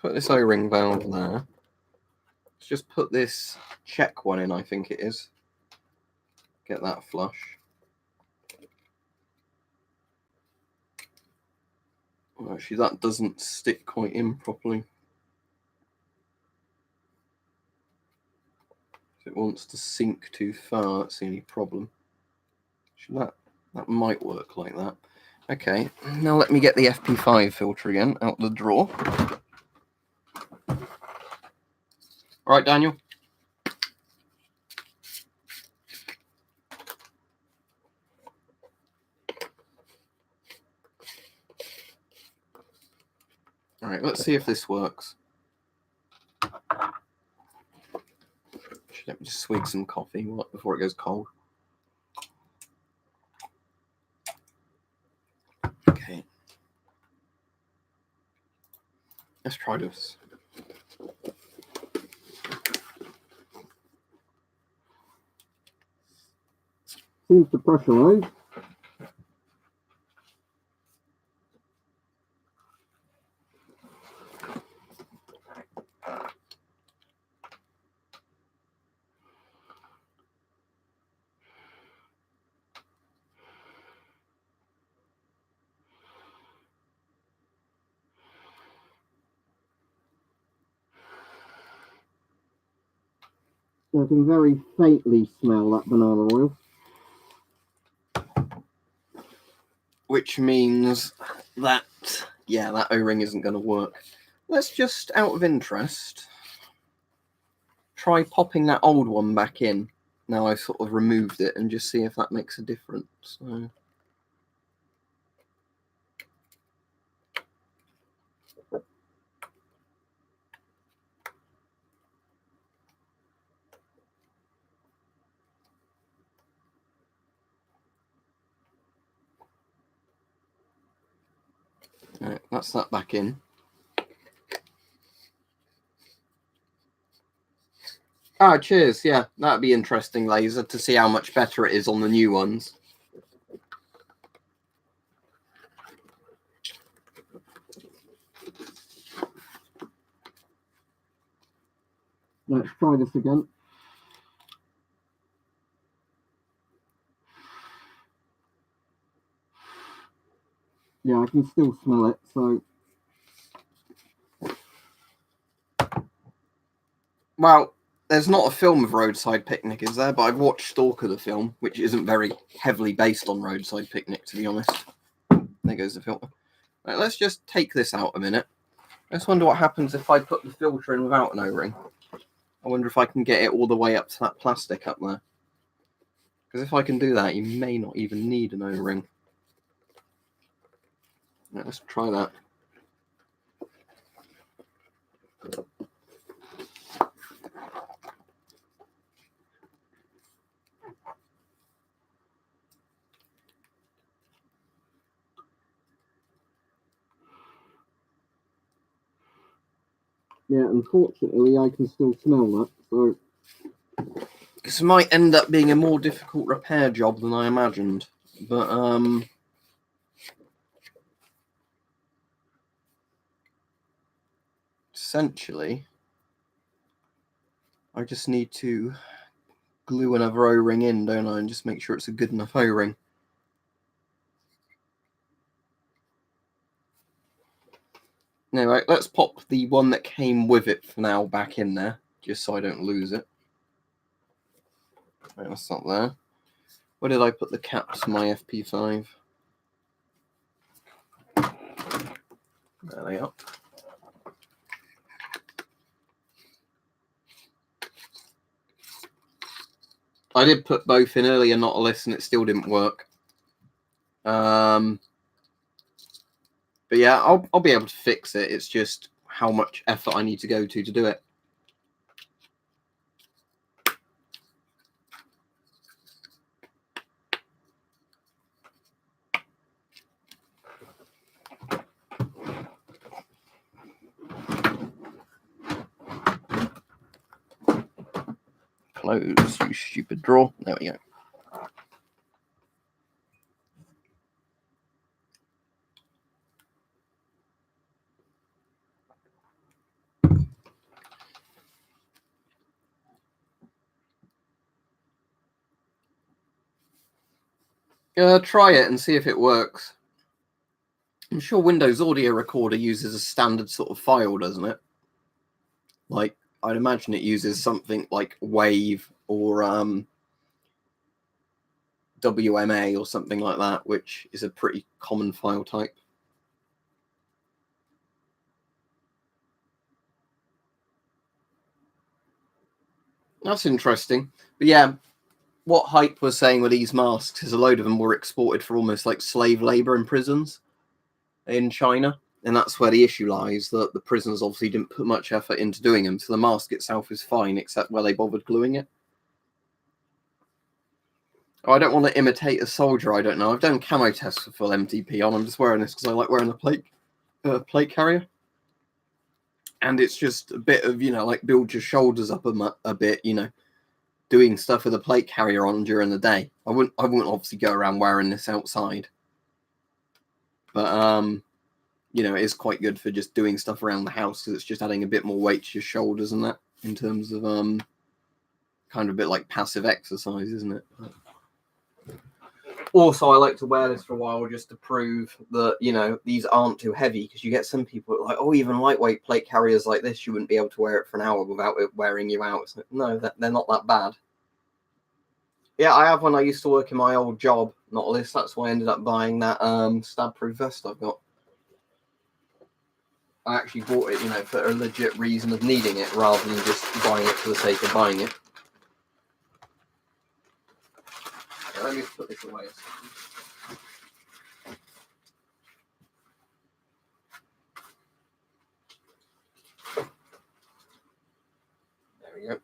this O-ring valve there. Let's just put this check one in, I think it is. Get that flush. Actually, that doesn't stick quite in properly. If it wants to sink too far, that's the only problem. Actually, that might work like that. Okay, now let me get the FP5 filter again out the drawer. All right, Daniel. All right, let's see if this works. Let me just swig some coffee before it goes cold. Okay. Let's try this. Seems to pressurize. I can very faintly smell that banana oil. Which means that, yeah, that O-ring isn't going to work. Let's just, out of interest, try popping that old one back in. Now I've sort of removed it and just see if that makes a difference. So. Right, that's that back in. Ah, cheers. Yeah, that'd be interesting, Laser, to see how much better it is on the new ones. Let's try this again. Yeah, I can still smell it, so. Well, there's not a film of Roadside Picnic, is there? But I've watched Stalker the film, which isn't very heavily based on Roadside Picnic, to be honest. There goes the filter. Right, let's just take this out a minute. I just wonder what happens if I put the filter in without an O-ring. I wonder if I can get it all the way up to that plastic up there. Because if I can do that, you may not even need an O-ring. Right, let's try that. Yeah, unfortunately, I can still smell that, so. This might end up being a more difficult repair job than I imagined, but essentially, I just need to glue another O-ring in, don't I, and just make sure it's a good enough O-ring. Anyway, let's pop the one that came with it for now back in there, just so I don't lose it. Right, that's not there. Where did I put the caps for my FP5? There they are. I did put both in earlier, not a list, and it still didn't work. But yeah, I'll be able to fix it. It's just how much effort I need to go to do it. Close, you stupid drawer. There we go. Try it and see if it works. I'm sure Windows Audio Recorder uses a standard sort of file, doesn't it? Like, I'd imagine it uses something like WAV or WMA or something like that, which is a pretty common file type. That's interesting. But yeah, what Hype was saying with these masks is a load of them were exported for almost like slave labor in prisons in China. And that's where the issue lies, that the prisoners obviously didn't put much effort into doing them. So the mask itself is fine, except where they bothered gluing it. Oh, I don't want to imitate a soldier, I don't know. I've done camo tests for full MTP on. I'm just wearing this because I like wearing the plate carrier. And it's just a bit of, like build your shoulders up a bit, doing stuff with a plate carrier on during the day. I wouldn't obviously go around wearing this outside. But, it is quite good for just doing stuff around the house because it's just adding a bit more weight to your shoulders and that in terms of kind of a bit like passive exercise, isn't it? Also, I like to wear this for a while just to prove that, these aren't too heavy, because you get some people like, oh, even lightweight plate carriers like this, you wouldn't be able to wear it for an hour without it wearing you out. It's like, no, they're not that bad. Yeah, I have one I used to work in my old job, not a list. That's why I ended up buying that stab-proof vest I've got. I actually bought it, for a legit reason of needing it rather than just buying it for the sake of buying it. Yeah, let me put this away a second. There we go.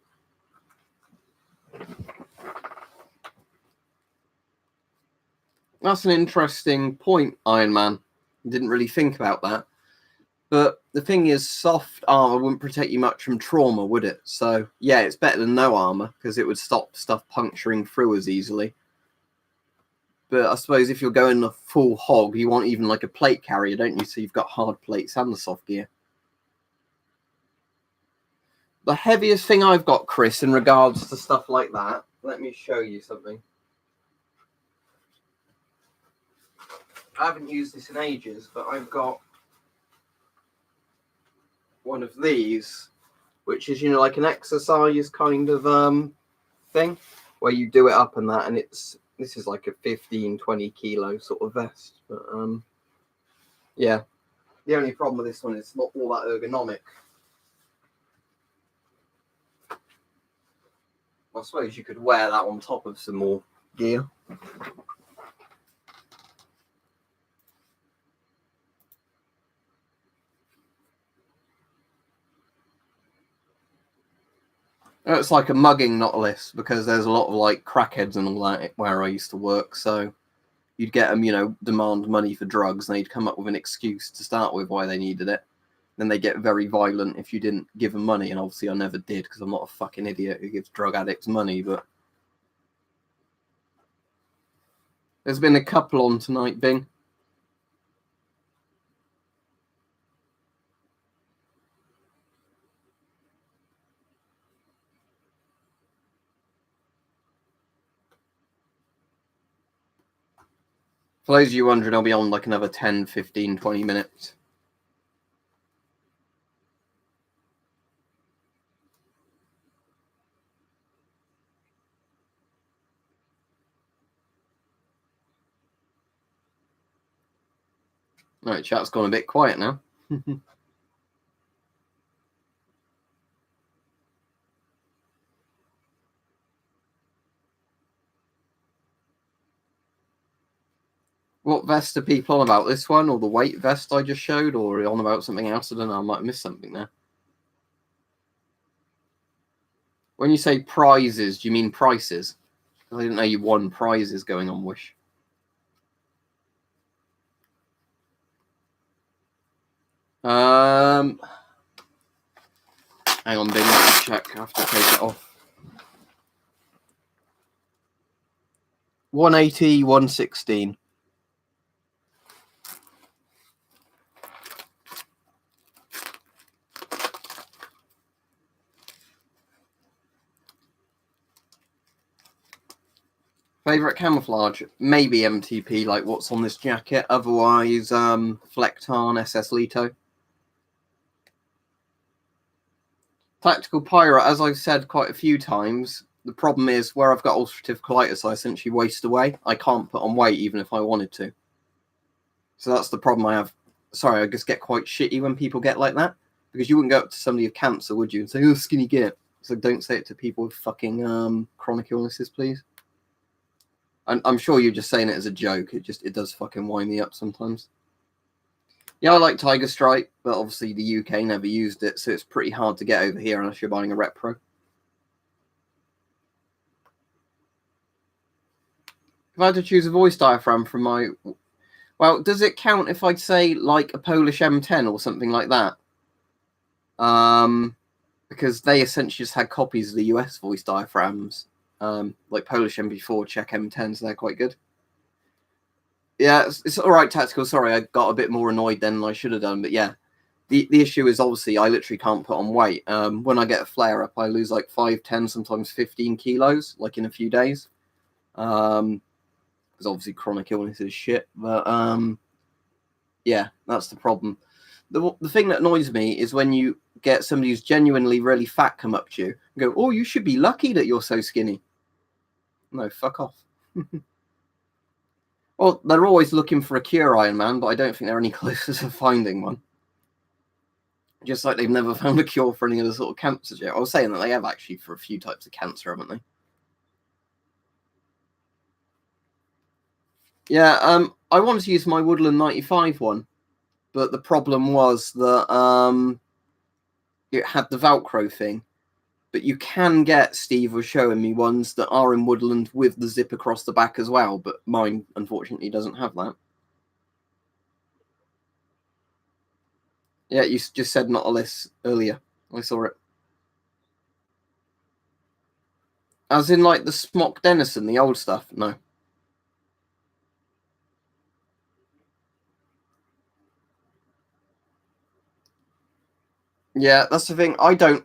That's an interesting point, Iron Man. Didn't really think about that. But the thing is, soft armor wouldn't protect you much from trauma, would it? So, yeah, it's better than no armor, because it would stop stuff puncturing through as easily. But I suppose if you're going the full hog, you want even like a plate carrier, don't you? So you've got hard plates and the soft gear. The heaviest thing I've got, Chris, in regards to stuff like that, let me show you something. I haven't used this in ages, but I've got one of these, which is, like an exercise kind of thing, where you do it up and that, and this is like a 15-20 kilo sort of vest. But yeah, the only problem with this one is it's not all that ergonomic. I suppose you could wear that on top of some more gear. It's like a mugging, not a list, because there's a lot of like crackheads and all that where I used to work. So you'd get them, demand money for drugs, and they'd come up with an excuse to start with why they needed it. Then they get very violent if you didn't give them money, and obviously I never did because I'm not a fucking idiot who gives drug addicts money. But there's been a couple on tonight, Bing. For those of you wondering, I'll be on like another 10, 15, 20 minutes. Right, chat's gone a bit quiet now. What vest are people on about? This one or the weight vest I just showed, or on about something else? I don't know. I might have missed something there. When you say prizes, do you mean prices? I didn't know you won prizes going on Wish. Hang on, Bing, let me check. I have to take it off. 180, 116. Favorite camouflage? Maybe MTP, like what's on this jacket. Otherwise, Flectarn, SS Lito. Tactical Pirate, as I've said quite a few times, the problem is where I've got ulcerative colitis, I essentially waste away. I can't put on weight even if I wanted to. So that's the problem I have. Sorry, I just get quite shitty when people get like that. Because you wouldn't go up to somebody with cancer, would you? And say, oh, skinny git. So don't say it to people with fucking chronic illnesses, please. I'm sure you're just saying it as a joke. It does fucking wind me up sometimes. Yeah, I like Tiger Stripe, but obviously the UK never used it, so it's pretty hard to get over here unless you're buying a Repro. If I had to choose a voice diaphragm from my... Well, does it count if I'd say like a Polish M10 or something like that? Because they essentially just had copies of the US voice diaphragms. Like Polish MP4, Czech M10s, they're quite good. Yeah, it's all right, Tactical. Sorry, I got a bit more annoyed than I should have done. But yeah, the issue is obviously I literally can't put on weight. When I get a flare up, I lose like 5, 10, sometimes 15 kilos, like in a few days. Because obviously chronic illness is shit. But yeah, that's the problem. The thing that annoys me is when you get somebody who's genuinely really fat come up to you and go, "Oh, you should be lucky that you're so skinny." No, fuck off. Well, they're always looking for a cure, Iron Man, but I don't think they're any closer to finding one. Just like they've never found a cure for any other sort of cancer yet. I was saying that they have actually for a few types of cancer, haven't they? Yeah, I wanted to use my Woodland 95 one, but the problem was that it had the Velcro thing. But you can get, Steve was showing me ones that are in Woodland with the zip across the back as well, but mine, unfortunately, doesn't have that. Yeah, you just said not a list earlier. I saw it. As in, like, the Smock Denison, the old stuff? No. Yeah, that's the thing. I don't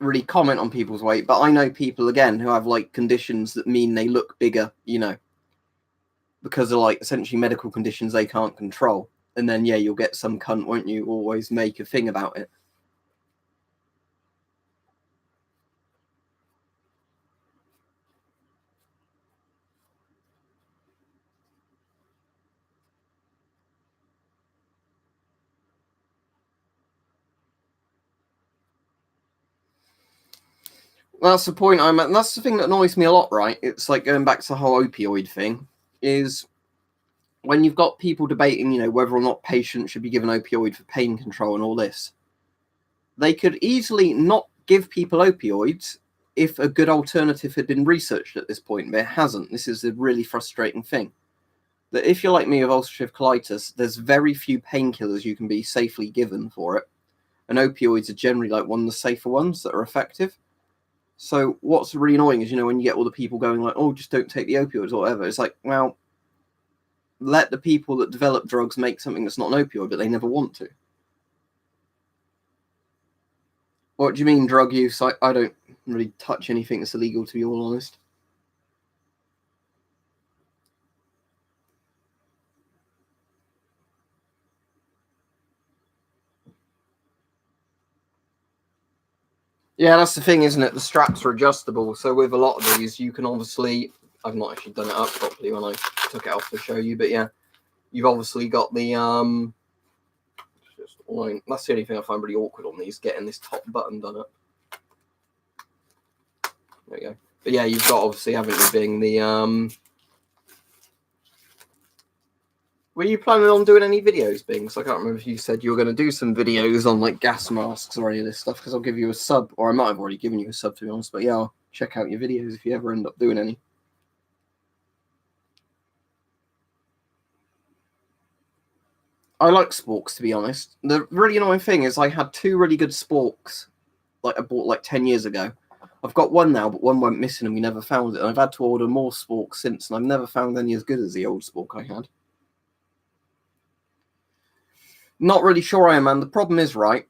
really comment on people's weight, but I know people, again, who have, like, conditions that mean they look bigger, you know, because of, like, essentially medical conditions they can't control. And then, yeah, you'll get some cunt, won't you, always make a thing about it. That's the point I'm at. And that's the thing that annoys me a lot, right? It's like going back to the whole opioid thing, is when you've got people debating, you know, whether or not patients should be given opioid for pain control and all this, they could easily not give people opioids if a good alternative had been researched at this point, but it hasn't. This is a really frustrating thing. That if you're like me with ulcerative colitis, there's very few painkillers you can be safely given for it. And opioids are generally like one of the safer ones that are effective. So what's really annoying is, you know, when you get all the people going like, oh, just don't take the opioids or whatever. It's like, well, let the people that develop drugs make something that's not an opioid, but they never want to. What do you mean drug use? I don't really touch anything that's illegal, to be all honest. Yeah, that's the thing, isn't it? The straps are adjustable. So with a lot of these, you can obviously... I've not actually done it up properly when I took it off to show you, but yeah. you've obviously got the that's the only thing I find really awkward on these, getting this top button done up. There you go. But yeah, you've got obviously, haven't you, being the were you planning on doing any videos, Bing? So I can't remember if you said you were going to do some videos on like gas masks or any of this stuff, because I'll give you a sub, or I might have already given you a sub, to be honest. But yeah, I'll check out your videos if you ever end up doing any. I like sporks, to be honest. The really annoying thing is I had 2 really good sporks like I bought like 10 years ago. I've got one now, but one went missing and we never found it. And I've had to order more sporks since, and I've never found any as good as the old spork I had. Not really sure, Iron Man. The problem is, right,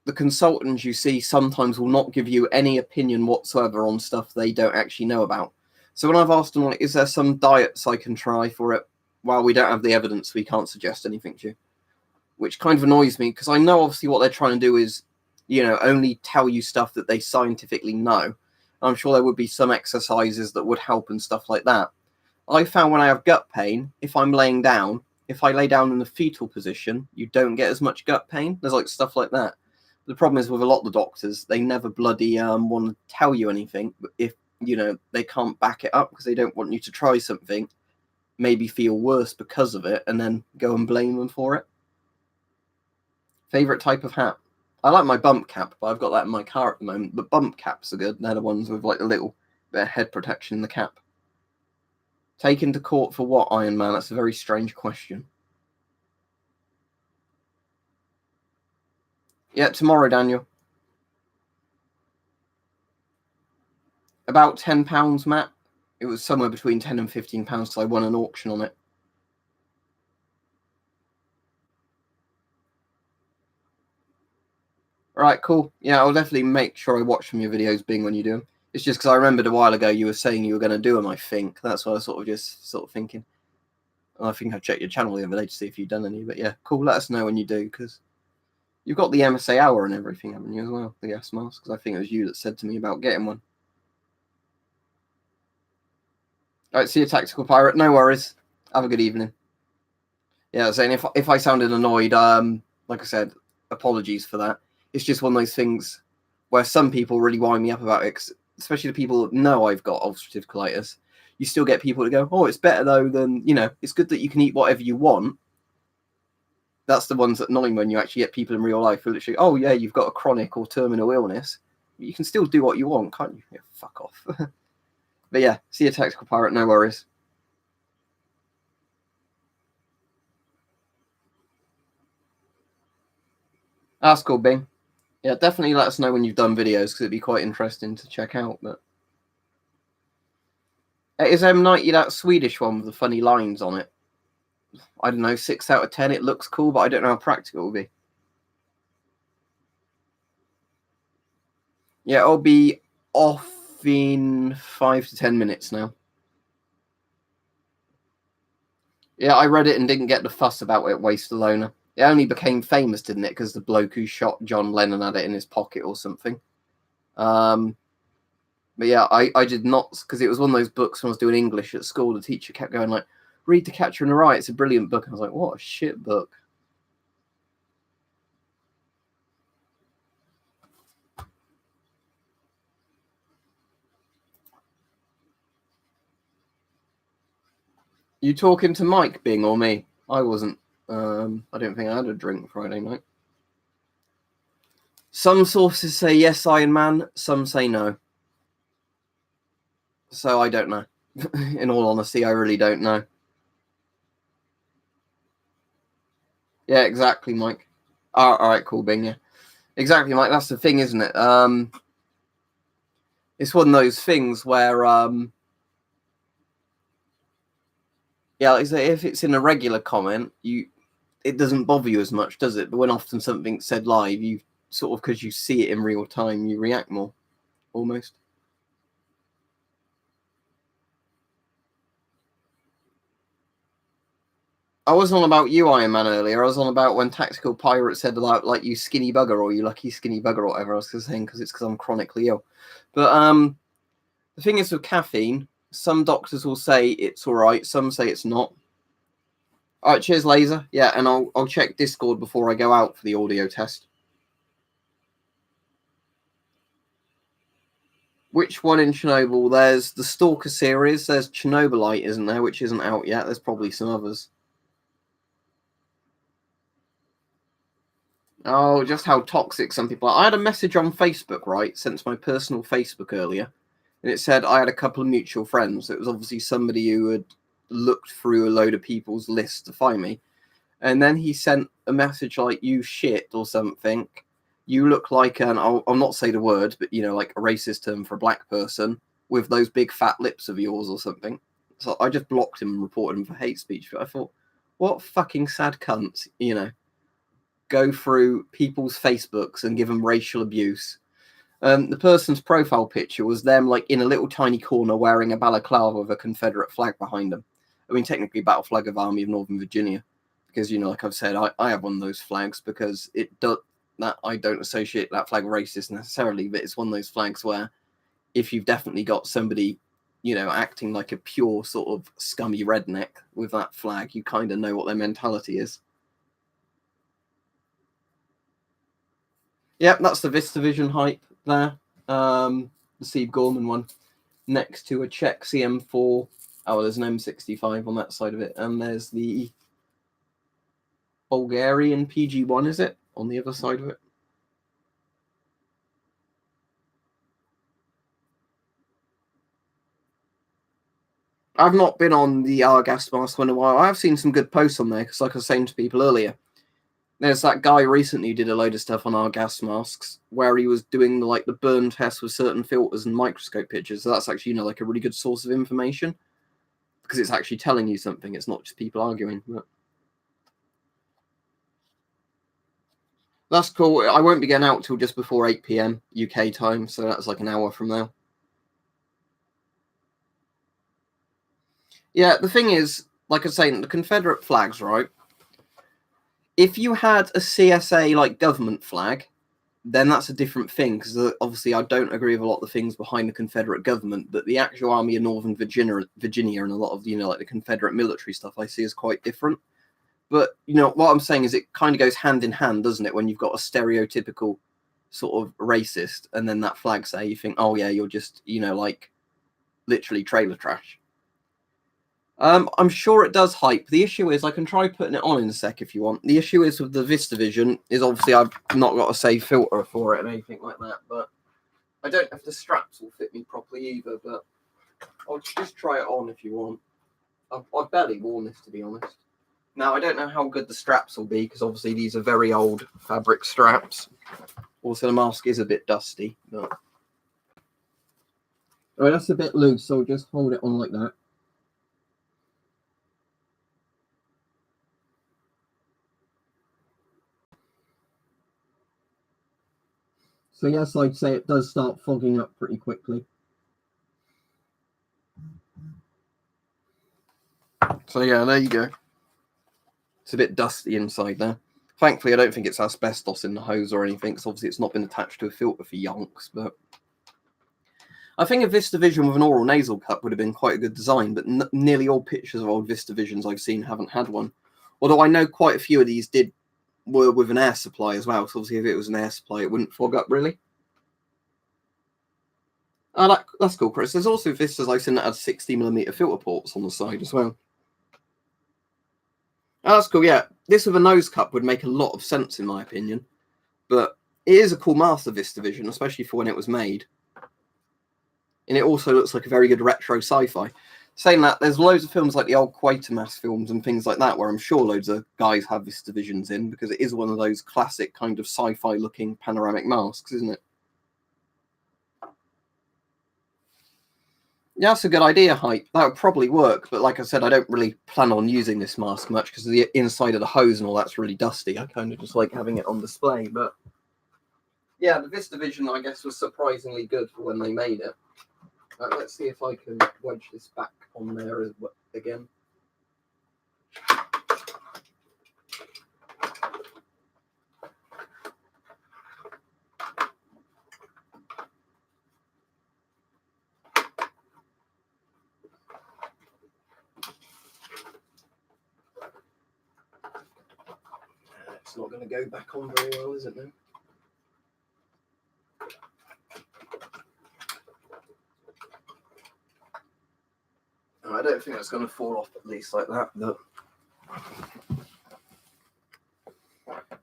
the consultants you see sometimes will not give you any opinion whatsoever on stuff they don't actually know about. So when I've asked them, like, is there some diets I can try for it? Well, we don't have the evidence, we can't suggest anything to you. Which kind of annoys me, because I know obviously what they're trying to do is, you know, only tell you stuff that they scientifically know. I'm sure there would be some exercises that would help and stuff like that. I found when I have gut pain, if I'm laying down, if I lay down in the fetal position, you don't get as much gut pain. There's like stuff like that. The problem is with a lot of the doctors, they never bloody want to tell you anything. But if, you know, they can't back it up because they don't want you to try something, maybe feel worse because of it, and then go and blame them for it. Favorite type of hat? I like my bump cap, but I've got that in my car at the moment. But bump caps are good. They're the ones with like a little bit of head protection in the cap. Taken to court for what, Iron Man? That's a very strange question. Yeah, tomorrow, Daniel. About £10, Matt. It was somewhere between £10 and £15, so I won an auction on it. Right, cool. Yeah, I'll definitely make sure I watch from your videos, Bing, when you do them. It's just because I remembered a while ago you were saying you were going to do them, I think. That's what I was sort of thinking. I think I checked your channel the other day to see if you'd done any. But yeah, cool. Let us know when you do, because you've got the MSA hour and everything, haven't you, as well? The gas mask, because I think it was you that said to me about getting one. All right, see you, Tactical Pirate. No worries. Have a good evening. Yeah, I was saying, if I sounded annoyed, like I said, apologies for that. It's just one of those things where some people really wind me up about it, especially the people that know I've got ulcerative colitis. You still get people to go, oh, it's better though than, you know, it's good that you can eat whatever you want. That's the ones that annoy me when you actually get people in real life who literally, oh yeah, you've got a chronic or terminal illness. You can still do what you want, can't you? Yeah, fuck off. But yeah, see you, Tactical Pirate. No worries. That's cool, Bing. Yeah, definitely let us know when you've done videos, because it'd be quite interesting to check out. But is M90 that Swedish one with the funny lines on it? I don't know, 6 out of 10. It looks cool, but I don't know how practical it will be. Yeah, I'll be off in 5 to 10 minutes now. Yeah, I read it and didn't get the fuss about it, Waste Alona. It only became famous, didn't it? Because the bloke who shot John Lennon had it in his pocket or something. But yeah, I did not, because it was one of those books when I was doing English at school. The teacher kept going like, read To Catcher in the Rye. It's a brilliant book. I was like, what a shit book. You talking to Mike, Bing, or me? I wasn't. I don't think I had a drink Friday night. Some sources say yes, Iron Man. Some say no. So I don't know. In all honesty, I really don't know. Yeah, exactly, Mike. All right, cool, Bing. Yeah, exactly, Mike. That's the thing, isn't it? It's one of those things where, yeah, like if it's in a regular comment, it doesn't bother you as much, does it? But when often something's said live, you sort of, because you see it in real time, you react more, almost. I wasn't on about you, Iron Man, earlier. I was on about when Tactical Pirate said about like you skinny bugger or you lucky skinny bugger or whatever I was saying, because it's because I'm chronically ill. But the thing is with caffeine, some doctors will say it's all right, some say it's not. All right, cheers, Laser. Yeah, and I'll check Discord before I go out for the audio test. Which one in Chernobyl? There's the Stalker series. There's Chernobylite, isn't there? Which isn't out yet. There's probably some others. Oh, just how toxic some people are. I had a message on Facebook, right, sent to my personal Facebook earlier, and it said I had a couple of mutual friends. It was obviously somebody who had looked through a load of people's lists to find me. And then he sent a message like, "You shit," or something. "You look like an," I'll not say the word, but, like a racist term for a black person, "with those big fat lips of yours," or something. So I just blocked him and reported him for hate speech. But I thought, what fucking sad cunts, go through people's Facebooks and give them racial abuse. The person's profile picture was them like in a little tiny corner wearing a balaclava with a Confederate flag behind them. I mean, technically battle flag of Army of Northern Virginia, because, like I've said, I have one of those flags because it does that. I don't associate that flag racist necessarily, but it's one of those flags where if you've definitely got somebody, acting like a pure sort of scummy redneck with that flag, you kind of know what their mentality is. Yep, that's the VistaVision hype there. The Steve Gorman one, next to a Czech CM4. Oh, there's an M65 on that side of it, and there's the Bulgarian PG1, is it, on the other side of it? I've not been on the R gas mask one in a while. I've seen some good posts on there, because like I was saying to people earlier, there's that guy recently who did a load of stuff on our gas masks where he was doing the burn test with certain filters and microscope pictures. So that's actually, like a really good source of information, because it's actually telling you something. It's not just people arguing. But that's cool. I won't be getting out till just before 8 p.m. UK time, so that's like an hour from now. Yeah, the thing is, like I was saying, the Confederate flags, right? If you had a CSA like government flag, then that's a different thing, because obviously I don't agree with a lot of the things behind the Confederate government, but the actual Army of Northern Virginia and a lot of, like the Confederate military stuff I see is quite different. But, what I'm saying is it kind of goes hand in hand, doesn't it? When you've got a stereotypical sort of racist and then that flag say, you think, oh yeah, you're just, like literally trailer trash. I'm sure it does hype. The issue is, I can try putting it on in a sec if you want. The issue is with the VistaVision is obviously I've not got a safe filter for it and anything like that, but I don't know if the straps will fit me properly either, but I'll just try it on if you want. I've barely worn this, to be honest. Now, I don't know how good the straps will be, because obviously these are very old fabric straps. Also, the mask is a bit dusty, but... Alright, that's a bit loose, so just hold it on like that. So yes, I'd say it does start fogging up pretty quickly. So yeah, there you go. It's a bit dusty inside there. Thankfully, I don't think it's asbestos in the hose or anything, because obviously it's not been attached to a filter for yonks, but... I think a VistaVision with an oral nasal cup would have been quite a good design, but nearly all pictures of old VistaVisions I've seen haven't had one. Although I know quite a few of these were with an air supply as well, so obviously if it was an air supply, it wouldn't fog up, really. Oh, that's cool, Chris. There's also Vistas I've seen that had 60mm filter ports on the side as well. Oh, that's cool, yeah. This with a nose cup would make a lot of sense, in my opinion. But it is a cool master VistaVision, especially for when it was made. And it also looks like a very good retro sci-fi. Saying that, there's loads of films like the old Quatermass films and things like that, where I'm sure loads of guys have VistaVisions in, because it is one of those classic kind of sci-fi looking panoramic masks, isn't it? Yeah, that's a good idea, Hype. That would probably work, but like I said, I don't really plan on using this mask much, because the inside of the hose and all that's really dusty. I kind of just like having it on display, but... Yeah, the VistaVision, I guess, was surprisingly good for when they made it. Let's see if I can wedge this back on there again. It's not going to go back on very well, is it now? No, I don't think it's going to fall off at least like that. But...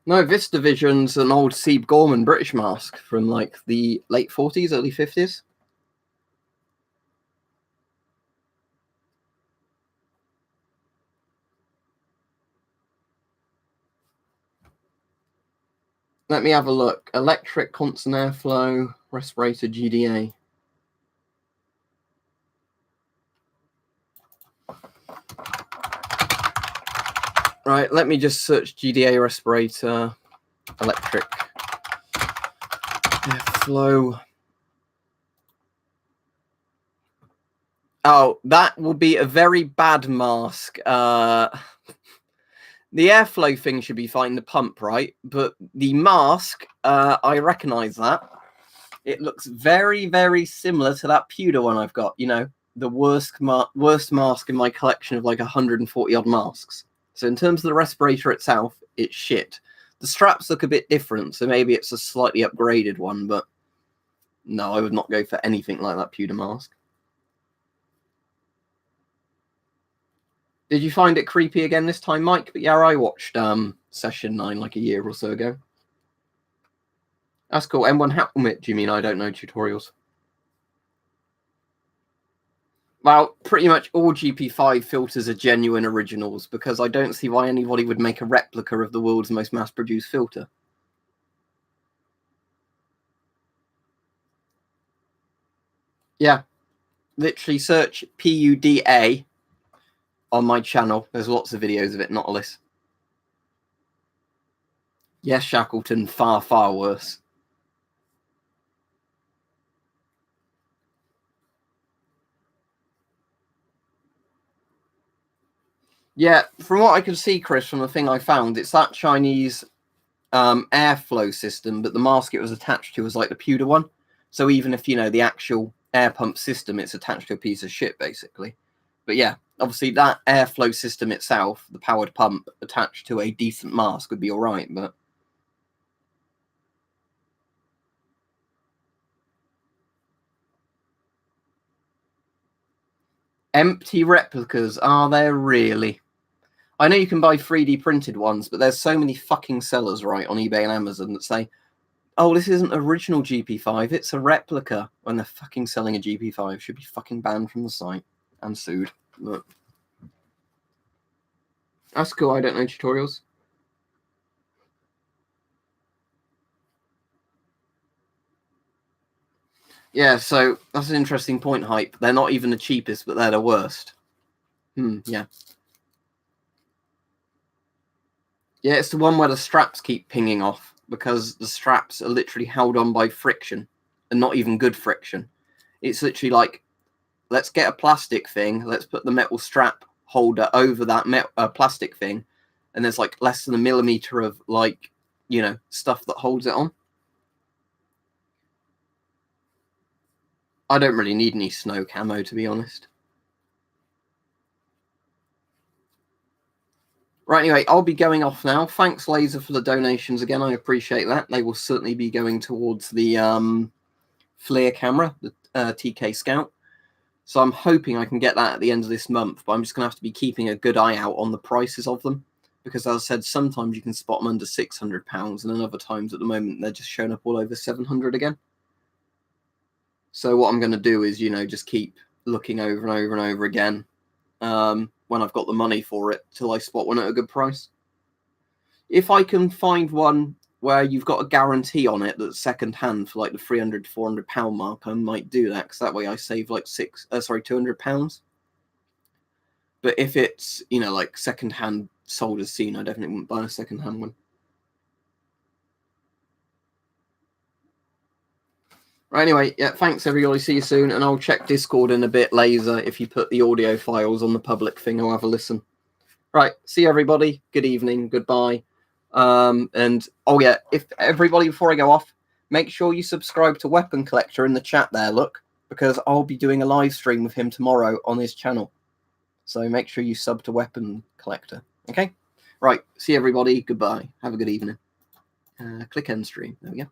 No, VistaVision's an old Sebe Gorman British mask from like the late 40s, early 50s. Let me have a look. Electric constant airflow respirator GDA. Right, let me just search GDA respirator, electric airflow. Oh, that will be a very bad mask. The airflow thing should be fine, the pump, right? But the mask, I recognize that. It looks very, very similar to that pewter one I've got. You know, the worst mask in my collection of like 140 odd masks. So in terms of the respirator itself, it's shit. The straps look a bit different, so maybe it's a slightly upgraded one, but no, I would not go for anything like that pewter mask. Did you find it creepy again this time, Mike? But yeah, I watched Session 9 like a year or so ago. That's cool. M1 helmet, do you mean? I don't know tutorials. Well, pretty much all GP5 filters are genuine originals because I don't see why anybody would make a replica of the world's most mass-produced filter. Yeah, literally search PUDA on my channel. There's lots of videos of it, not a list. Yes, Shackleton, far, far worse. Yeah, from what I can see, Chris, from the thing I found, it's that Chinese airflow system, but the mask it was attached to was like the pewter one. So even if, you know, the actual air pump system, it's attached to a piece of shit, basically. But yeah, obviously that airflow system itself, the powered pump attached to a decent mask would be all right, but... Empty replicas, are there really? I know you can buy 3D printed ones, but there's so many fucking sellers, right, on eBay and Amazon that say, oh, this isn't original GP5, it's a replica, when they're fucking selling a GP5. Should be fucking banned from the site and sued. But that's cool, I don't know tutorials. Yeah, so that's an interesting point, Hype. They're not even the cheapest, but they're the worst. Yeah. Yeah, it's the one where the straps keep pinging off because the straps are literally held on by friction and not even good friction. It's literally like, let's get a plastic thing, let's put the metal strap holder over that plastic thing, and there's like less than a millimeter of like, you know, stuff that holds it on. I don't really need any snow camo, to be honest. Right, anyway, I'll be going off now. Thanks, Laser, for the donations again. I appreciate that. They will certainly be going towards the FLIR camera, the TK Scout. So I'm hoping I can get that at the end of this month, but I'm just going to have to be keeping a good eye out on the prices of them. Because as I said, sometimes you can spot them under £600, and then other times at the moment they're just showing up all over 700 again. So what I'm going to do is, you know, just keep looking over and over and over again when I've got the money for it till I spot one at a good price. If I can find one where you've got a guarantee on it that's second hand for like the £300 to £400 mark, I might do that because that way I save like £200. But if it's, you know, like second hand sold as seen, I definitely wouldn't buy a second hand one. Right, anyway, yeah, thanks everybody. See you soon, and I'll check Discord in a bit, Laser. If you put the audio files on the public thing, I'll have a listen. Right, see you everybody. Good evening. Goodbye. And oh yeah, if everybody, before I go off, make sure you subscribe to Weapon Collector in the chat there. Look, because I'll be doing a live stream with him tomorrow on his channel. So make sure you sub to Weapon Collector. Okay. Right, see everybody. Goodbye. Have a good evening. Click end stream. There we go.